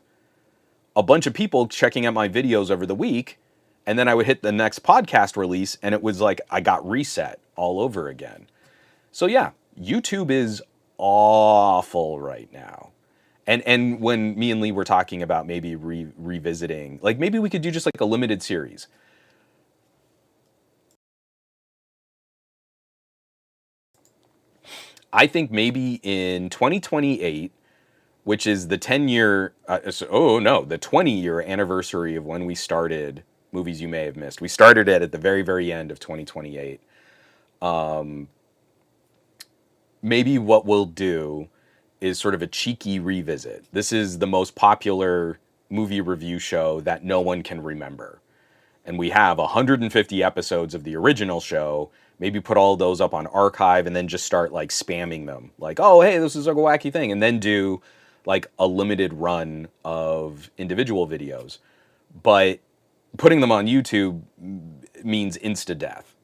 a bunch of people checking out my videos over the week, and then I would hit the next podcast release and it was like I got reset all over again. So yeah, YouTube is awful right now. And when me and Lee were talking about maybe revisiting, like maybe we could do just like a limited series. I think maybe in 2028, which is the 10-year, the 20-year anniversary of when we started Movies You May Have Missed. We started it at the very, very end of 2028. Maybe what we'll do is sort of a cheeky revisit. This is the most popular movie review show that no one can remember. And we have 150 episodes of the original show. Maybe put all those up on archive and then just start like spamming them. Like, oh, hey, this is a wacky thing. And then do like a limited run of individual videos. But putting them on YouTube means insta death.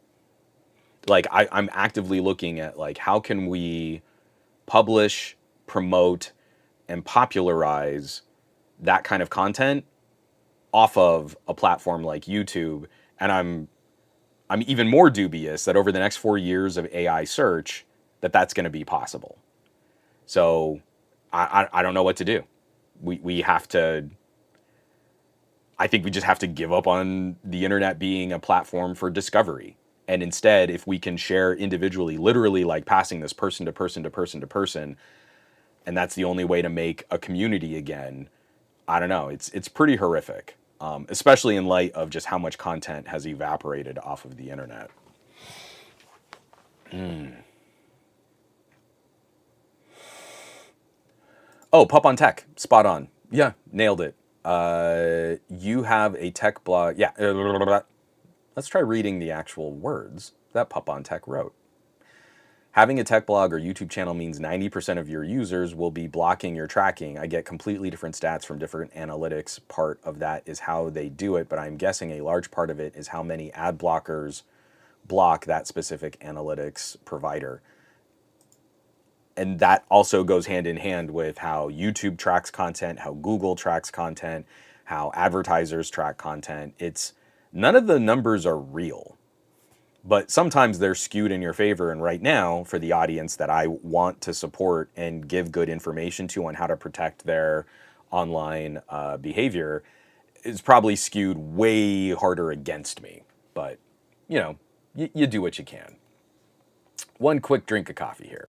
Like I'm actively looking at like how can we publish, promote, and popularize that kind of content off of a platform like YouTube. And I'm even more dubious that over the next 4 years of AI search, that's going to be possible. So I don't know what to do. We have to, I think we just have to give up on the internet being a platform for discovery. And instead, if we can share individually, literally like passing this person to person to person to person, and that's the only way to make a community again, I don't know. It's pretty horrific, especially in light of just how much content has evaporated off of the internet. Oh, Pup on Tech, spot on. Yeah, nailed it. You have a tech blog. Yeah, let's try reading the actual words that Pup on Tech wrote. Having a tech blog or YouTube channel means 90% of your users will be blocking your tracking. I get completely different stats from different analytics. Part of that is how they do it, but I'm guessing a large part of it is how many ad blockers block that specific analytics provider. And that also goes hand in hand with how YouTube tracks content, how Google tracks content, how advertisers track content. None of the numbers are real. But sometimes they're skewed in your favor. And right now, for the audience that I want to support and give good information to on how to protect their online behavior, it's probably skewed way harder against me. But, you know, you do what you can. One quick drink of coffee here.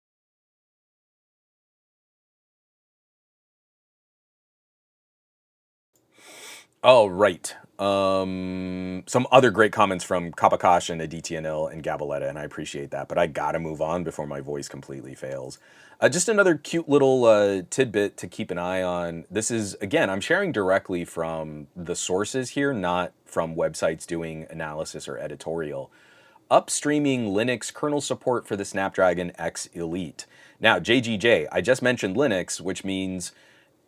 Oh, right. Some other great comments from Kapakash and ADTNL and Gabaletta, and I appreciate that. But I gotta move on before my voice completely fails. Just another cute little tidbit to keep an eye on. This is, again, I'm sharing directly from the sources here, not from websites doing analysis or editorial. Upstreaming Linux kernel support for the Snapdragon X Elite. Now, JGJ, I just mentioned Linux, which means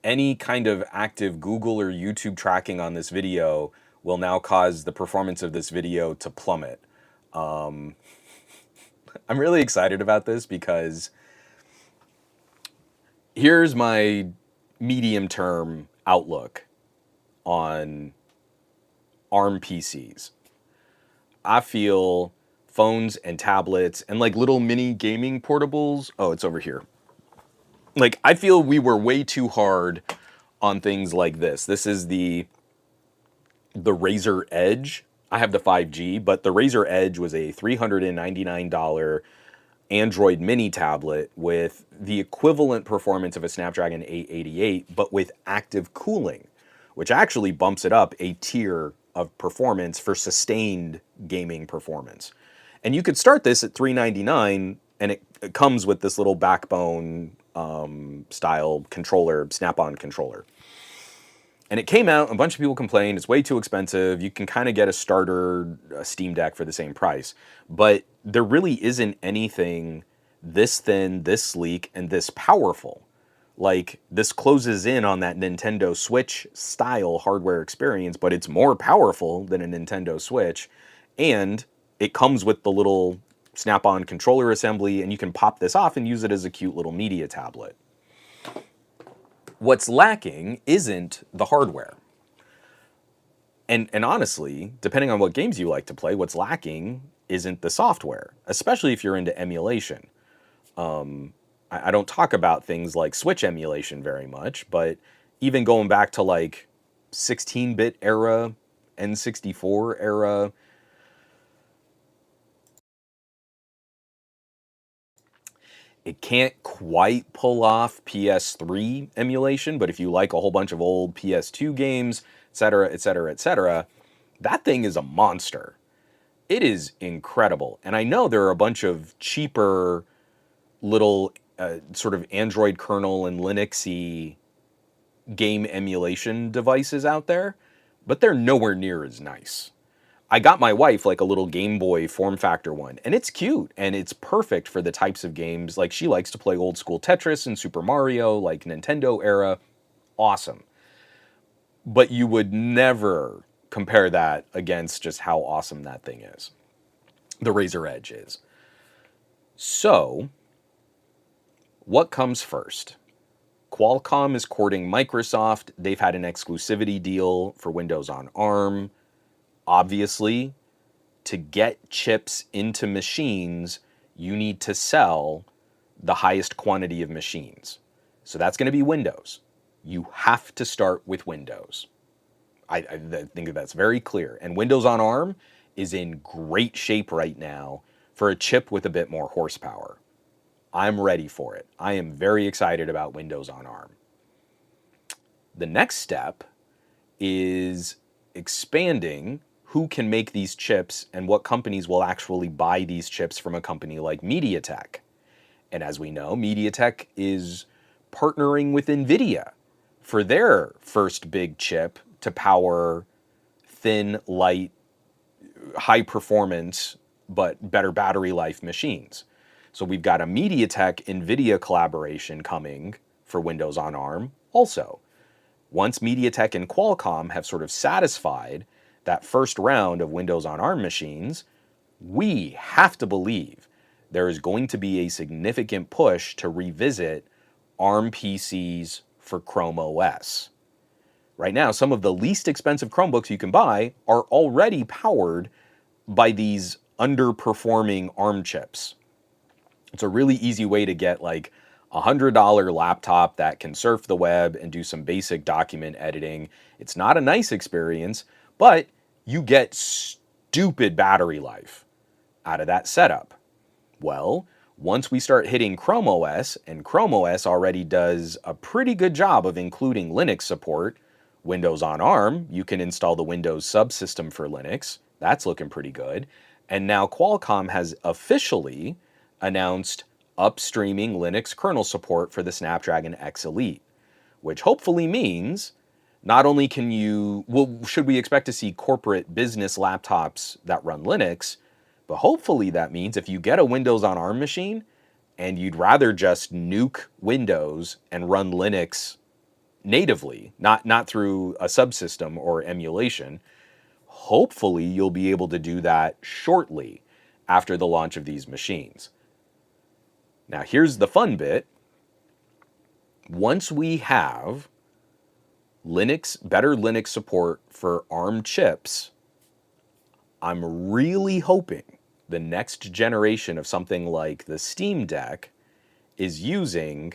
any kind of active Google or YouTube tracking on this video will now cause the performance of this video to plummet. I'm really excited about this because here's my medium-term outlook on ARM PCs. I feel phones and tablets and like little mini gaming portables. Oh, it's over here. Like, I feel we were way too hard on things like this. This is the Razer Edge. I have the 5G, but the Razer Edge was a $399 Android mini tablet with the equivalent performance of a Snapdragon 888, but with active cooling, which actually bumps it up a tier of performance for sustained gaming performance. And you could start this at $399, and it comes with this little backbone style controller, Snap-on controller. And it came out, a bunch of people complained, it's way too expensive. You can kind of get a starter Steam Deck for the same price. But there really isn't anything this thin, this sleek, and this powerful. Like, this closes in on that Nintendo Switch style hardware experience, but it's more powerful than a Nintendo Switch. And it comes with the little Snap-on controller assembly, and you can pop this off and use it as a cute little media tablet. What's lacking isn't the hardware. And honestly, depending on what games you like to play, what's lacking isn't the software, especially if you're into emulation. I don't talk about things like Switch emulation very much, but even going back to like 16-bit era, N64 era, it can't quite pull off PS3 emulation, but if you like a whole bunch of old PS2 games, etc., etc., etc., that thing is a monster. It is incredible. And I know there are a bunch of cheaper little sort of Android kernel and Linuxy game emulation devices out there, but they're nowhere near as nice. I got my wife like a little Game Boy form factor one, and it's cute, and it's perfect for the types of games. Like, she likes to play old school Tetris and Super Mario, like Nintendo era. Awesome. But you would never compare that against just how awesome that thing is. The Razer Edge is. So, what comes first? Qualcomm is courting Microsoft. They've had an exclusivity deal for Windows on ARM. Obviously, to get chips into machines, you need to sell the highest quantity of machines. So that's going to be Windows. You have to start with Windows. I think that's very clear. And Windows on ARM is in great shape right now for a chip with a bit more horsepower. I'm ready for it. I am very excited about Windows on ARM. The next step is expanding who can make these chips and what companies will actually buy these chips from a company like MediaTek. And as we know, MediaTek is partnering with NVIDIA for their first big chip to power thin, light, high performance, but better battery life machines. So we've got a MediaTek NVIDIA collaboration coming for Windows on ARM also. Once MediaTek and Qualcomm have sort of satisfied that first round of Windows on ARM machines, we have to believe there is going to be a significant push to revisit ARM PCs for Chrome OS. Right now, some of the least expensive Chromebooks you can buy are already powered by these underperforming ARM chips. It's a really easy way to get like a $100 laptop that can surf the web and do some basic document editing. It's not a nice experience, but you get stupid battery life out of that setup. Well, once we start hitting Chrome OS, and Chrome OS already does a pretty good job of including Linux support, Windows on ARM, you can install the Windows subsystem for Linux. That's looking pretty good. And now Qualcomm has officially announced upstreaming Linux kernel support for the Snapdragon X Elite, which hopefully means not only can you, well, should we expect to see corporate business laptops that run Linux, but hopefully that means if you get a Windows on ARM machine and you'd rather just nuke Windows and run Linux natively, not through a subsystem or emulation, hopefully you'll be able to do that shortly after the launch of these machines. Now, here's the fun bit. Once we have better Linux support for ARM chips, I'm really hoping the next generation of something like the Steam Deck is using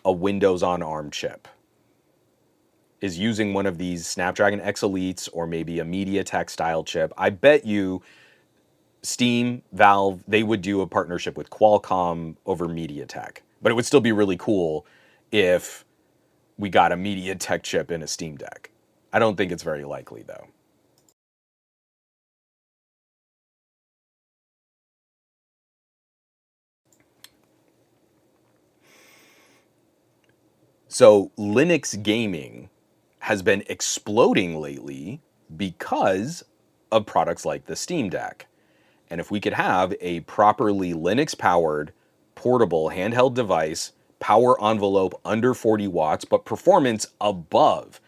a Windows on ARM chip, is using one of these Snapdragon X Elites or maybe a MediaTek style chip. I bet you Steam, Valve, they would do a partnership with Qualcomm over MediaTek. But it would still be really cool if we got a MediaTek chip in a Steam Deck. I don't think it's very likely, though. So Linux gaming has been exploding lately because of products like the Steam Deck. And if we could have a properly Linux-powered, portable, handheld device, power envelope under 40 watts, but performance above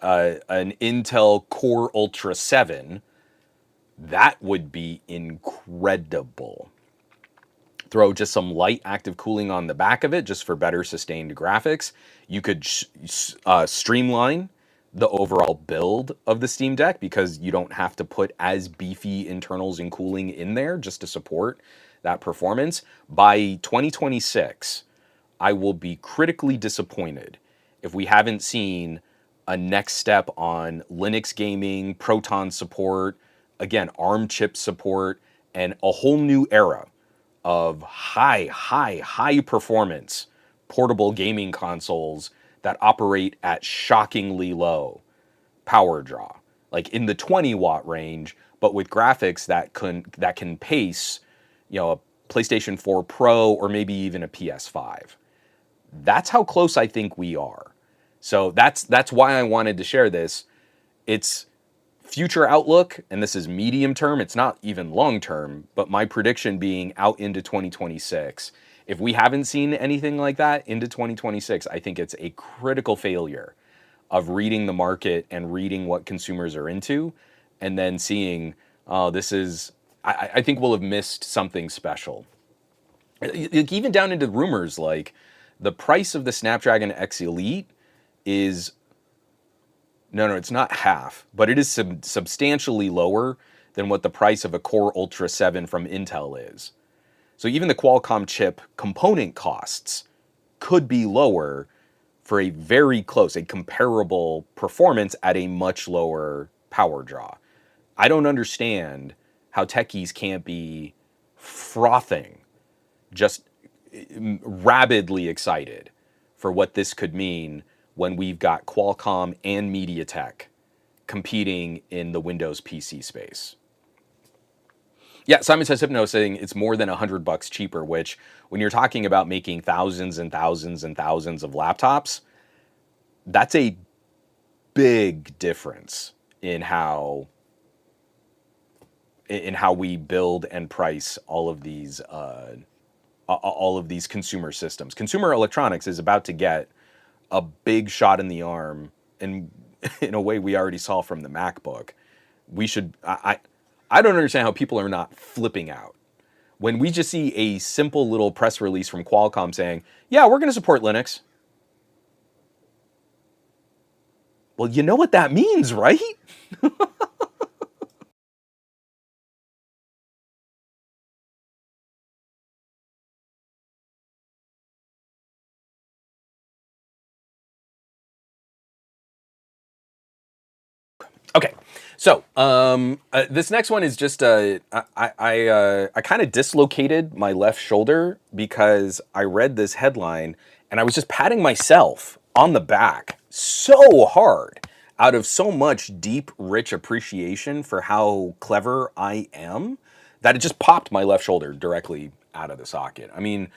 an Intel Core Ultra 7, that would be incredible. Throw just some light active cooling on the back of it just for better sustained graphics. You could streamline the overall build of the Steam Deck because you don't have to put as beefy internals and cooling in there just to support that performance. By 2026, I will be critically disappointed if we haven't seen a next step on Linux gaming, Proton support, again, ARM chip support, and a whole new era of high performance portable gaming consoles that operate at shockingly low power draw, like in the 20 watt range, but with graphics that can pace, a PlayStation 4 Pro or maybe even a PS5. That's how close I think we are. So that's why I wanted to share this. It's future outlook, and this is medium term, it's not even long term, but my prediction being out into 2026. If we haven't seen anything like that into 2026, I think it's a critical failure of reading the market and reading what consumers are into, and then seeing, I think we'll have missed something special. Even down into rumors like the price of the Snapdragon X Elite is no, it's not half, but it is substantially lower than what the price of a Core Ultra 7 from Intel is. So even the Qualcomm chip component costs could be lower for a comparable performance at a much lower power draw. I don't understand how techies can't be frothing, just rabidly excited for what this could mean when we've got Qualcomm and MediaTek competing in the Windows PC space. Yeah, Simon Says Hypno saying it's more than $100 cheaper, which when you're talking about making thousands and thousands and thousands of laptops, that's a big difference in how we build and price all of these consumer systems. Consumer electronics is about to get a big shot in the arm, and in a way we already saw from the MacBook. I don't understand how people are not flipping out when we just see a simple little press release from Qualcomm saying, yeah, we're going to support Linux. Well, you know what that means, right? Okay, so this next one is just I kind of dislocated my left shoulder because I read this headline and I was just patting myself on the back so hard out of so much deep, rich appreciation for how clever I am that it just popped my left shoulder directly out of the socket. I mean,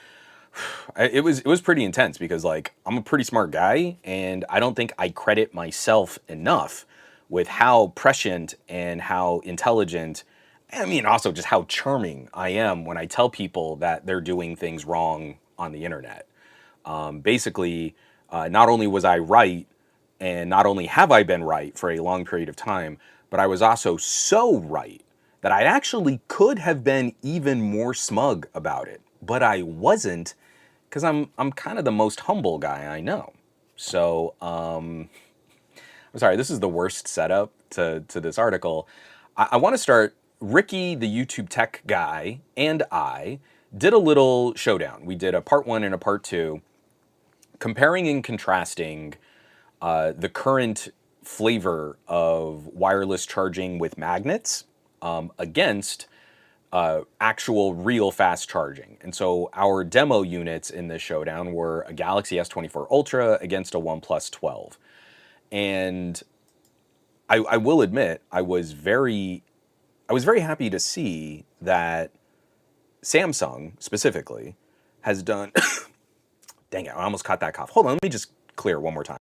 it was pretty intense because like I'm a pretty smart guy and I don't think I credit myself enough with how prescient and how intelligent, I mean also just how charming I am when I tell people that they're doing things wrong on the internet. Basically, not only was I right, and not only have I been right for a long period of time, but I was also so right that I actually could have been even more smug about it. But I wasn't, because I'm kind of the most humble guy I know. So I'm sorry, this is the worst setup to this article. I want to start. Ricky, the YouTube tech guy, and I did a little showdown. We did a part one and a part two, comparing and contrasting the current flavor of wireless charging with magnets against actual real fast charging. And so our demo units in this showdown were a Galaxy S24 Ultra against a OnePlus 12. And I will admit, I was very happy to see that Samsung specifically has done. Dang it, I almost caught that cough. Hold on, let me just clear one more time.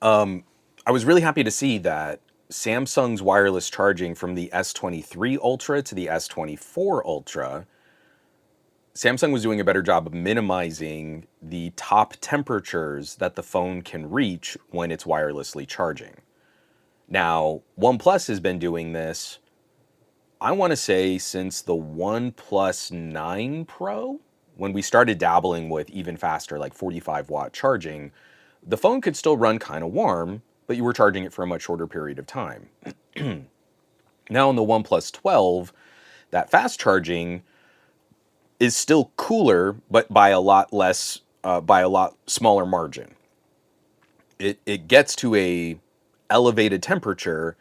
I was really happy to see that Samsung's wireless charging from the S23 Ultra to the S24 Ultra, Samsung was doing a better job of minimizing the top temperatures that the phone can reach when it's wirelessly charging. Now, OnePlus has been doing this, I want to say, since the OnePlus 9 Pro, when we started dabbling with even faster, like 45-watt charging. The phone could still run kind of warm, but you were charging it for a much shorter period of time. Now in the OnePlus 12, that fast charging is still cooler, but by a lot less, by a lot smaller margin. It gets to a elevated temperature,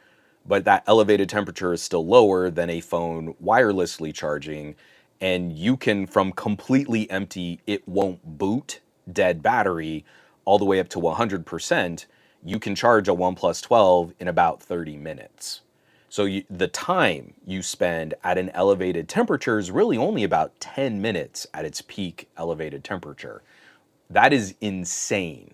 but that elevated temperature is still lower than a phone wirelessly charging, and you can, from completely empty, it won't boot, dead battery, all the way up to 100%, you can charge a OnePlus 12 in about 30 minutes. So the time you spend at an elevated temperature is really only about 10 minutes at its peak elevated temperature. That is insane.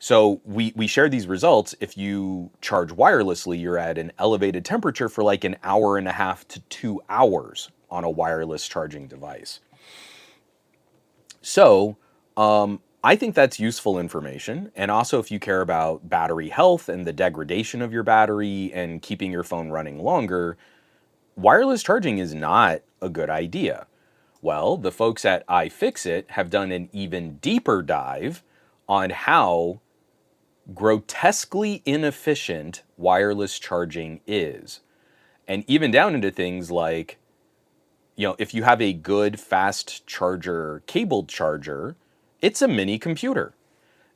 So we share these results. If you charge wirelessly, you're at an elevated temperature for like an hour and a half to 2 hours on a wireless charging device. So I think that's useful information. And also, if you care about battery health and the degradation of your battery and keeping your phone running longer, wireless charging is not a good idea. Well, the folks at iFixit have done an even deeper dive on how grotesquely inefficient wireless charging is. And even down into things like, if you have a good fast charger, cabled charger, it's a mini computer.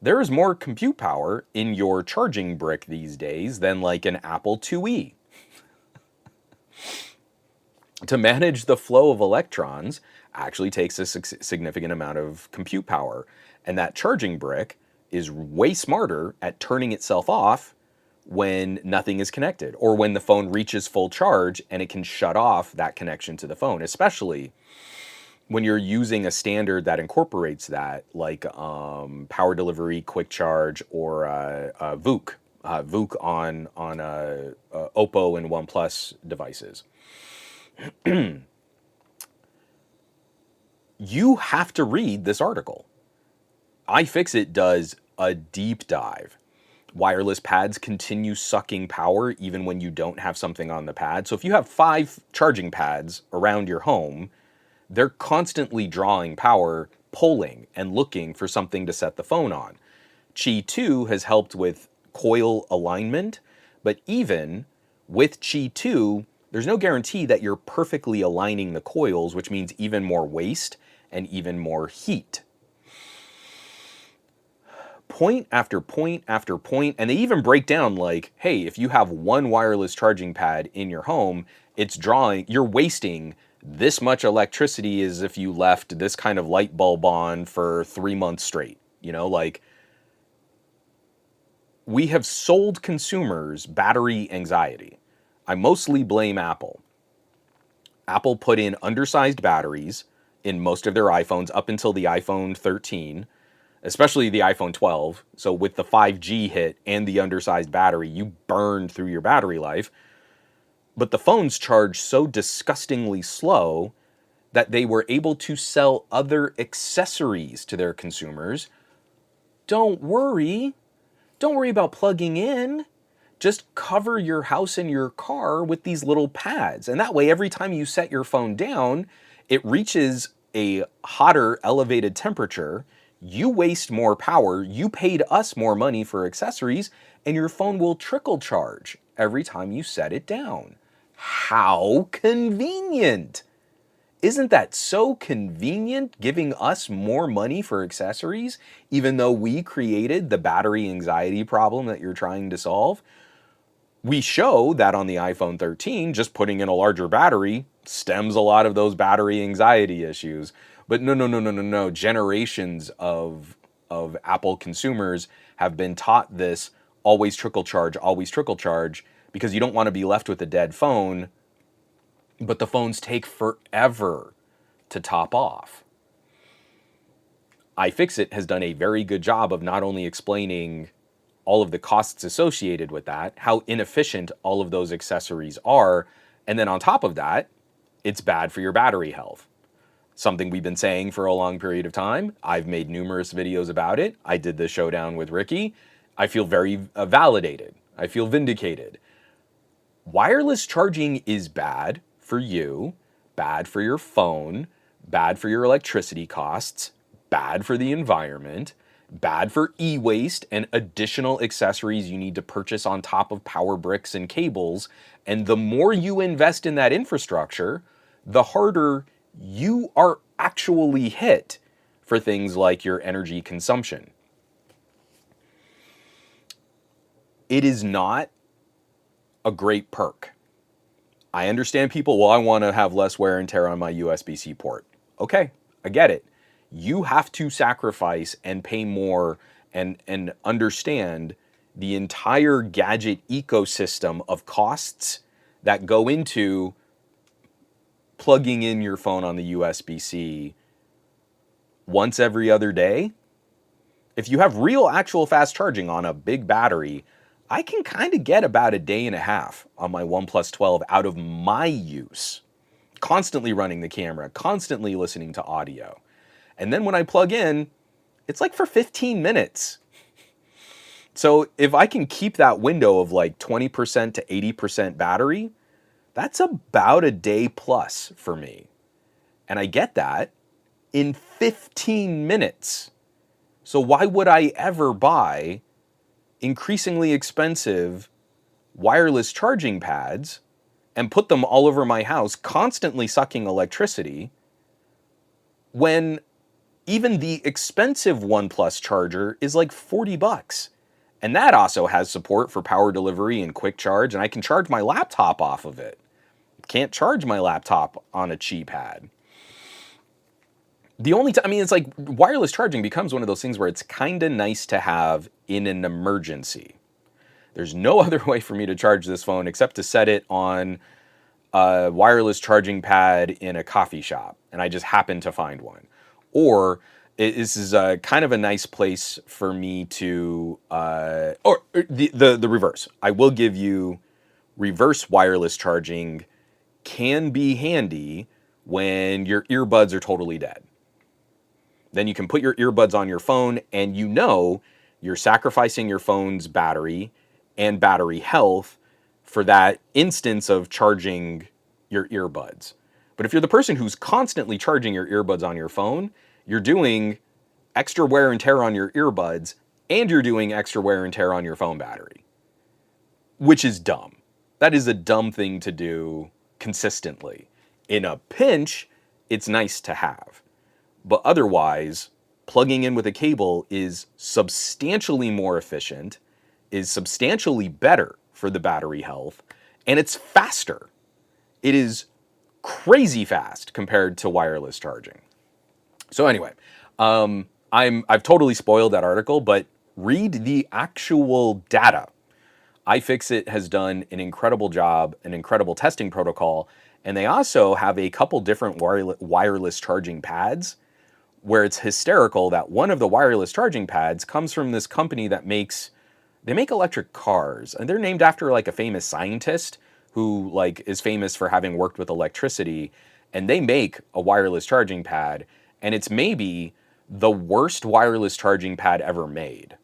There is more compute power in your charging brick these days than like an Apple IIe. To manage the flow of electrons actually takes a significant amount of compute power. And that charging brick is way smarter at turning itself off when nothing is connected, or when the phone reaches full charge and it can shut off that connection to the phone, especially when you're using a standard that incorporates that, like power delivery, quick charge, or VOOC, VOOC on Oppo and OnePlus devices. You have to read this article. iFixit does a deep dive. Wireless pads continue sucking power even when you don't have something on the pad. So if you have 5 charging pads around your home, they're constantly drawing power, polling, and looking for something to set the phone on. Qi 2 has helped with coil alignment, but even with Qi 2, there's no guarantee that you're perfectly aligning the coils, which means even more waste and even more heat. point after point after point, and they even break down like, hey, if you have one wireless charging pad in your home, you're wasting this much electricity as if you left this kind of light bulb on for 3 months straight. Like, we have sold consumers battery anxiety. I mostly blame Apple. Apple put in undersized batteries in most of their iPhones up until the iPhone 13, especially the iPhone 12. So with the 5G hit and the undersized battery, you burn through your battery life. But the phones charge so disgustingly slow that they were able to sell other accessories to their consumers. Don't worry. Don't worry about plugging in. Just cover your house and your car with these little pads. And that way, every time you set your phone down, it reaches a hotter, elevated temperature. You waste more power. You paid us more money for accessories, and your phone will trickle charge every time you set it down. How convenient! Isn't that so convenient, giving us more money for accessories, even though we created the battery anxiety problem that you're trying to solve? We show that on the iPhone 13, just putting in a larger battery stems a lot of those battery anxiety issues. But no. Generations of Apple consumers have been taught this always trickle charge, because you don't want to be left with a dead phone, but the phones take forever to top off. iFixit has done a very good job of not only explaining all of the costs associated with that, how inefficient all of those accessories are, and then on top of that, it's bad for your battery health. Something we've been saying for a long period of time. I've made numerous videos about it. I did the showdown with Ricky. I feel very validated. I feel vindicated. Wireless charging is bad for you, bad for your phone, bad for your electricity costs, bad for the environment, bad for e-waste and additional accessories you need to purchase on top of power bricks and cables. And the more you invest in that infrastructure, the harder you are actually hit for things like your energy consumption. It is not a great perk. I understand people, well, I want to have less wear and tear on my USB-C port. Okay, I get it. You have to sacrifice and pay more and understand the entire gadget ecosystem of costs that go into plugging in your phone on the USB-C once every other day. If you have real actual fast charging on a big battery, I can kind of get about a day and a half on my OnePlus 12 out of my use. Constantly running the camera, constantly listening to audio. And then when I plug in, it's like for 15 minutes. So if I can keep that window of like 20% to 80% battery, that's about a day plus for me. And I get that in 15 minutes. So why would I ever buy increasingly expensive wireless charging pads and put them all over my house, constantly sucking electricity, when even the expensive OnePlus charger is like $40? And that also has support for power delivery and quick charge, and I can charge my laptop off of it. Can't charge my laptop on a cheap pad. The only time, it's like wireless charging becomes one of those things where it's kind of nice to have in an emergency. There's no other way for me to charge this phone except to set it on a wireless charging pad in a coffee shop, and I just happen to find one. Or this is a kind of a nice place for me to, or the reverse. I will give you reverse wireless charging can be handy when your earbuds are totally dead. Then you can put your earbuds on your phone and you're sacrificing your phone's battery and battery health for that instance of charging your earbuds. But if you're the person who's constantly charging your earbuds on your phone, you're doing extra wear and tear on your earbuds and you're doing extra wear and tear on your phone battery, which is dumb. That is a dumb thing to do consistently. In a pinch, it's nice to have. But otherwise, plugging in with a cable is substantially more efficient, is substantially better for the battery health, and it's faster. It is crazy fast compared to wireless charging. So anyway, I've totally spoiled that article, but read the actual data. iFixit has done an incredible job, an incredible testing protocol, and they also have a couple different wireless charging pads where it's hysterical that one of the wireless charging pads comes from this company that they make electric cars, and they're named after like a famous scientist who like is famous for having worked with electricity, and they make a wireless charging pad, and it's maybe the worst wireless charging pad ever made.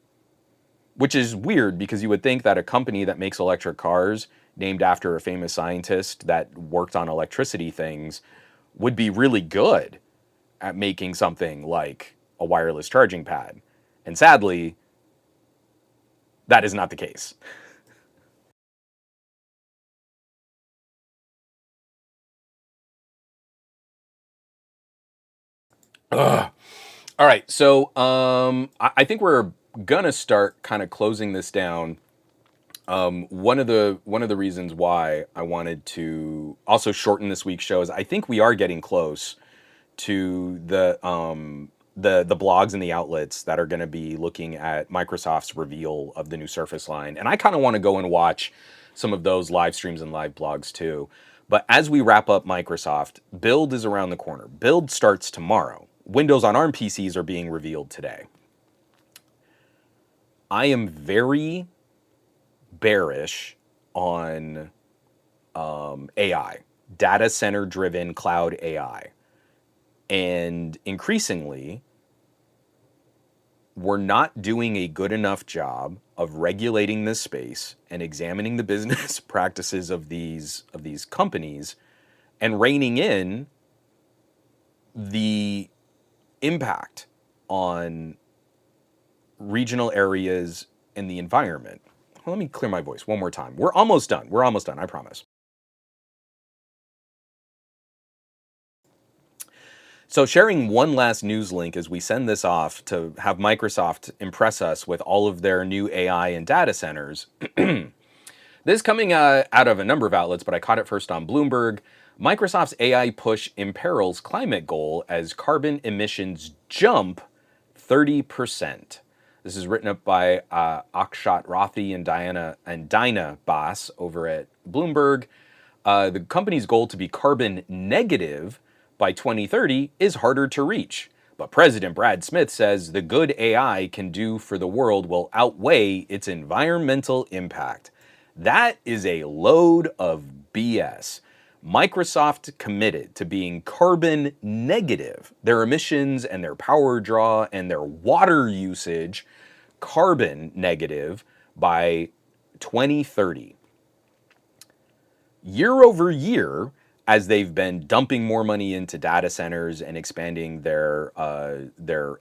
Which is weird because you would think that a company that makes electric cars named after a famous scientist that worked on electricity things would be really good at making something like a wireless charging pad. And sadly, that is not the case. Ugh. All right, so I think we're gonna start kind of closing this down. One of the reasons why I wanted to also shorten this week's show is I think we are getting close to the blogs and the outlets that are going to be looking at Microsoft's reveal of the new Surface line, and I kind of want to go and watch some of those live streams and live blogs too. But as we wrap up Microsoft, Build is around the corner. Build starts tomorrow. Windows on ARM PCs are being revealed today. I am very bearish on AI, data center driven cloud AI. And increasingly, we're not doing a good enough job of regulating this space and examining the business practices of these companies and reining in the impact on regional areas and the environment. Well, let me clear my voice one more time. We're almost done. We're almost done, I promise. So sharing one last news link as we send this off to have Microsoft impress us with all of their new AI and data centers. This coming out of a number of outlets, but I caught it first on Bloomberg. Microsoft's AI push imperils climate goal as carbon emissions jump 30%. This is written up by Akshat Rathi and Dinah Bass over at Bloomberg. The company's goal to be carbon negative by 2030 is harder to reach. But President Brad Smith says the good AI can do for the world will outweigh its environmental impact. That is a load of BS. Microsoft committed to being carbon negative, their emissions and their power draw and their water usage carbon negative by 2030. Year over year, as they've been dumping more money into data centers and expanding their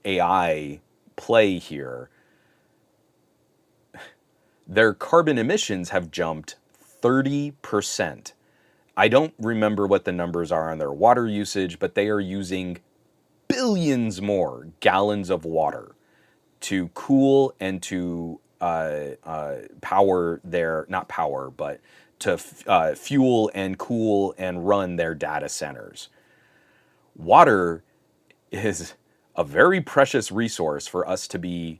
AI play here, their carbon emissions have jumped 30%. I don't remember what the numbers are on their water usage, but they are using billions more gallons of water to cool and to power their, not power, but to fuel and cool and run their data centers. Water is a very precious resource for us to be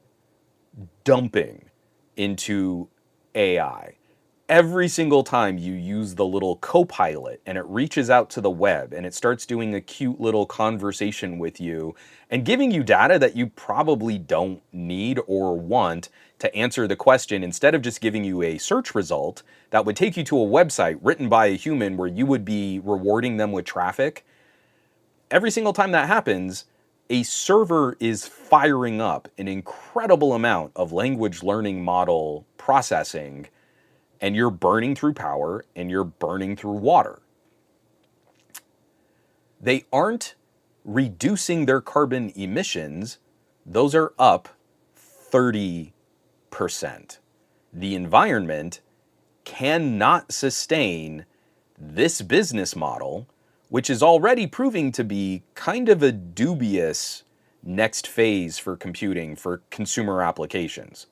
dumping into AI. Every single time you use the little Copilot and it reaches out to the web and it starts doing a cute little conversation with you and giving you data that you probably don't need or want to answer the question, instead of just giving you a search result that would take you to a website written by a human where you would be rewarding them with traffic. Every single time that happens, a server is firing up an incredible amount of language learning model processing, and you're burning through power and you're burning through water. They aren't reducing their carbon emissions. Those are up 30%. The environment cannot sustain this business model, which is already proving to be kind of a dubious next phase for computing for consumer applications.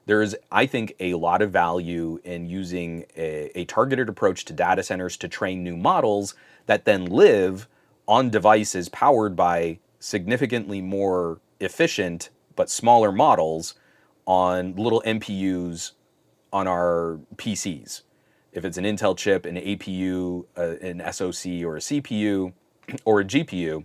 There is, I think, a lot of value in using a targeted approach to data centers to train new models that then live on devices powered by significantly more efficient but smaller models on little MPUs on our PCs. If it's an Intel chip, an APU, an SoC, or a CPU, or a GPU,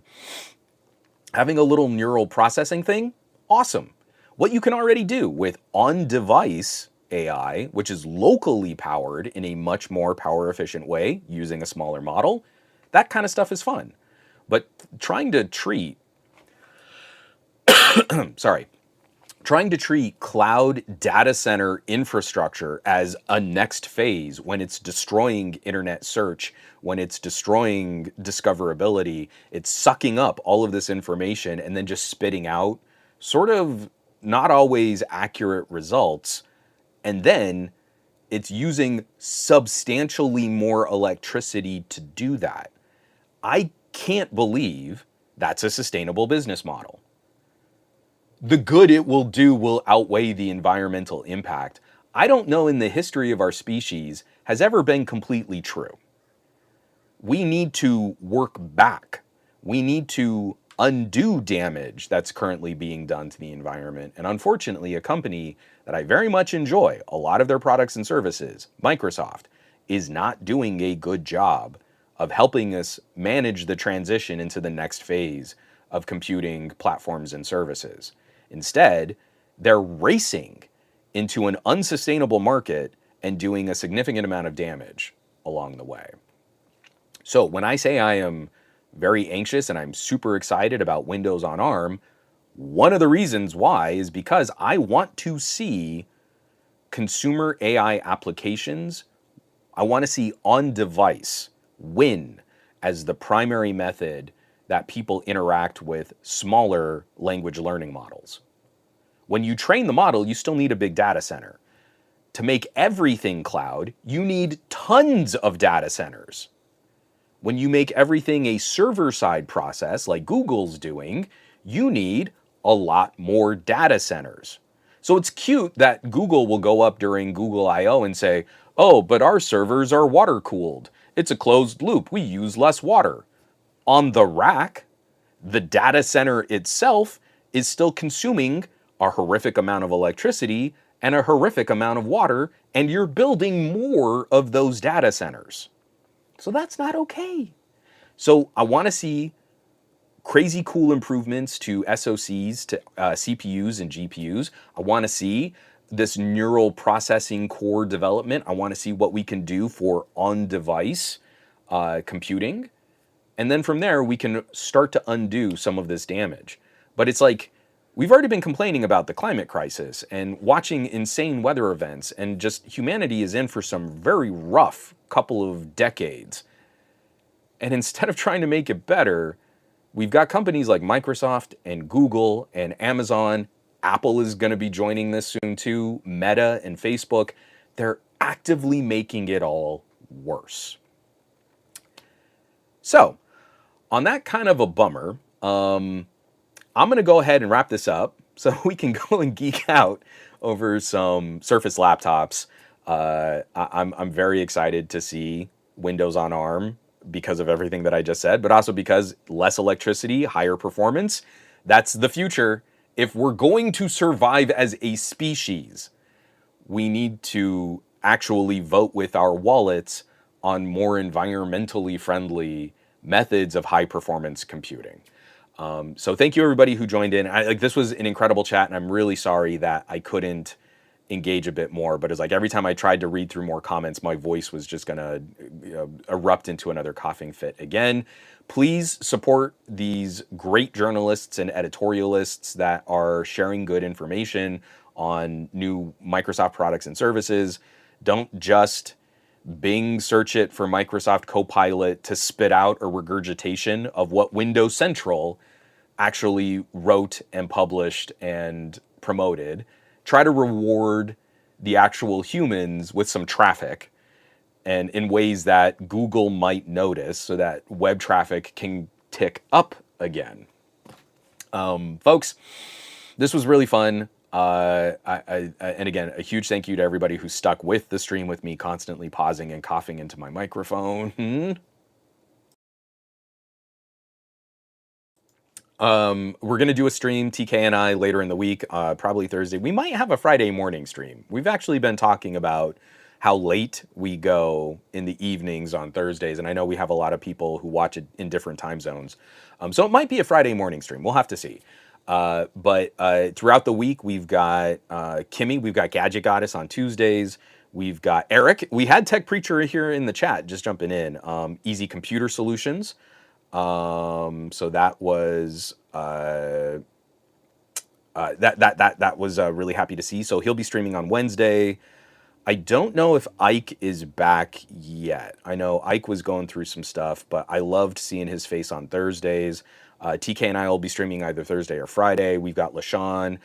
having a little neural processing thing, awesome. What you can already do with on-device AI, which is locally powered in a much more power efficient way using a smaller model, that kind of stuff is fun. But trying to treat, sorry, trying to treat cloud data center infrastructure as a next phase when it's destroying internet search, when it's destroying discoverability, it's sucking up all of this information and then just spitting out sort of not always accurate results. And then it's using substantially more electricity to do that. I can't believe that's a sustainable business model. The good it will do will outweigh the environmental impact. I don't know in the history of our species has ever been completely true. We need to work back. We need to undo damage that's currently being done to the environment. And unfortunately, a company that I very much enjoy, a lot of their products and services, Microsoft, is not doing a good job of helping us manage the transition into the next phase of computing platforms and services. Instead, they're racing into an unsustainable market and doing a significant amount of damage along the way. So when I say I am very anxious and I'm super excited about Windows on ARM, one of the reasons why is because I want to see consumer AI applications, I want to see on-device win as the primary method that people interact with smaller language learning models. When you train the model, you still need a big data center. To make everything cloud, you need tons of data centers. When you make everything a server-side process like Google's doing, you need a lot more data centers. So it's cute that Google will go up during Google I/O and say, oh, but our servers are water-cooled. It's a closed loop. We use less water. On the rack, the data center itself is still consuming a horrific amount of electricity and a horrific amount of water, and you're building more of those data centers. So that's not okay. So I want to see crazy cool improvements to SoCs, to CPUs and GPUs. I want to see this neural processing core development. I want to see what we can do for on-device computing. And then from there, we can start to undo some of this damage. But it's like, we've already been complaining about the climate crisis and watching insane weather events, and just humanity is in for some very rough couple of decades. And instead of trying to make it better, we've got companies like Microsoft and Google and Amazon. Apple is going to be joining this soon too. Meta and Facebook. They're actively making it all worse. So, on that kind of a bummer, I'm going to go ahead and wrap this up so we can go and geek out over some Surface laptops. I'm very excited to see Windows on ARM because of everything that I just said, but also because less electricity, higher performance, that's the future. If we're going to survive as a species, we need to actually vote with our wallets on more environmentally friendly methods of high performance computing. So thank you everybody who joined in. This was an incredible chat, and I'm really sorry that I couldn't engage a bit more, but it's like every time I tried to read through more comments, my voice was just gonna erupt into another coughing fit again. Please support these great journalists and editorialists that are sharing good information on new Microsoft products and services. Don't just Bing search it for Microsoft Copilot to spit out a regurgitation of what Windows Central actually wrote and published and promoted. Try to reward the actual humans with some traffic, and in ways that Google might notice so that web traffic can tick up again. Folks, this was really fun. And again, a huge thank you to everybody who stuck with the stream with me, constantly pausing and coughing into my microphone. We're gonna do a stream, TK and I, later in the week, probably Thursday. We might have a Friday morning stream. We've actually been talking about how late we go in the evenings on Thursdays, and I know we have a lot of people who watch it in different time zones. So it might be a Friday morning stream. We'll have to see. But throughout the week, we've got Kimmy, we've got Gadget Goddess on Tuesdays. We've got Eric. We had Tech Preacher here in the chat, just jumping in. Easy Computer Solutions. So that was that was really happy to see. So he'll be streaming on Wednesday. I don't know if Ike is back yet. I know Ike was going through some stuff, but I loved seeing his face on Thursdays. TK and I will be streaming either Thursday or Friday. We've got LaShawn.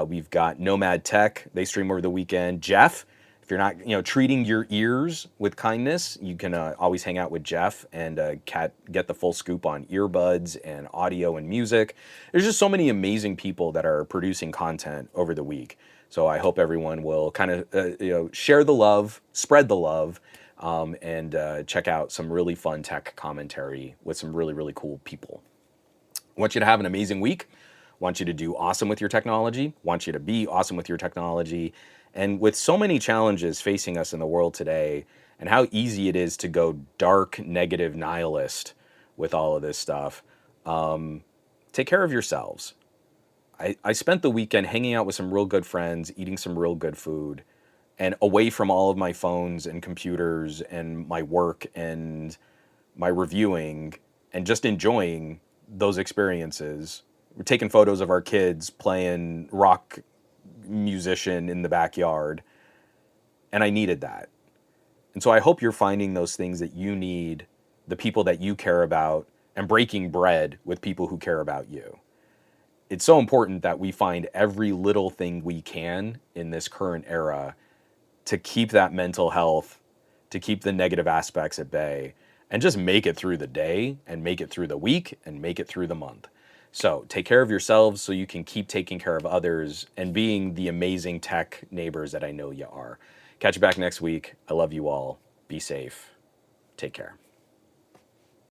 We've got Nomad Tech. They stream over the weekend. Jeff, if you're not, treating your ears with kindness, you can always hang out with Jeff and get the full scoop on earbuds and audio and music. There's just so many amazing people that are producing content over the week. So I hope everyone will kind of share the love, spread the love, and check out some really fun tech commentary with some really, really cool people. I want you to have an amazing week. I want you to do awesome with your technology. I want you to be awesome with your technology. And with so many challenges facing us in the world today, and how easy it is to go dark, negative, nihilist with all of this stuff, take care of yourselves. I spent the weekend hanging out with some real good friends, eating some real good food, and away from all of my phones and computers and my work and my reviewing, and just enjoying those experiences. We're taking photos of our kids playing rock musician in the backyard, and I needed that. And so I hope you're finding those things that you need, the people that you care about, and breaking bread with people who care about you. It's so important that we find every little thing we can in this current era to keep that mental health, to keep the negative aspects at bay, and just make it through the day, and make it through the week, and make it through the month. So take care of yourselves so you can keep taking care of others and being the amazing tech neighbors that I know you are. Catch you back next week. I love you all. Be safe. Take care.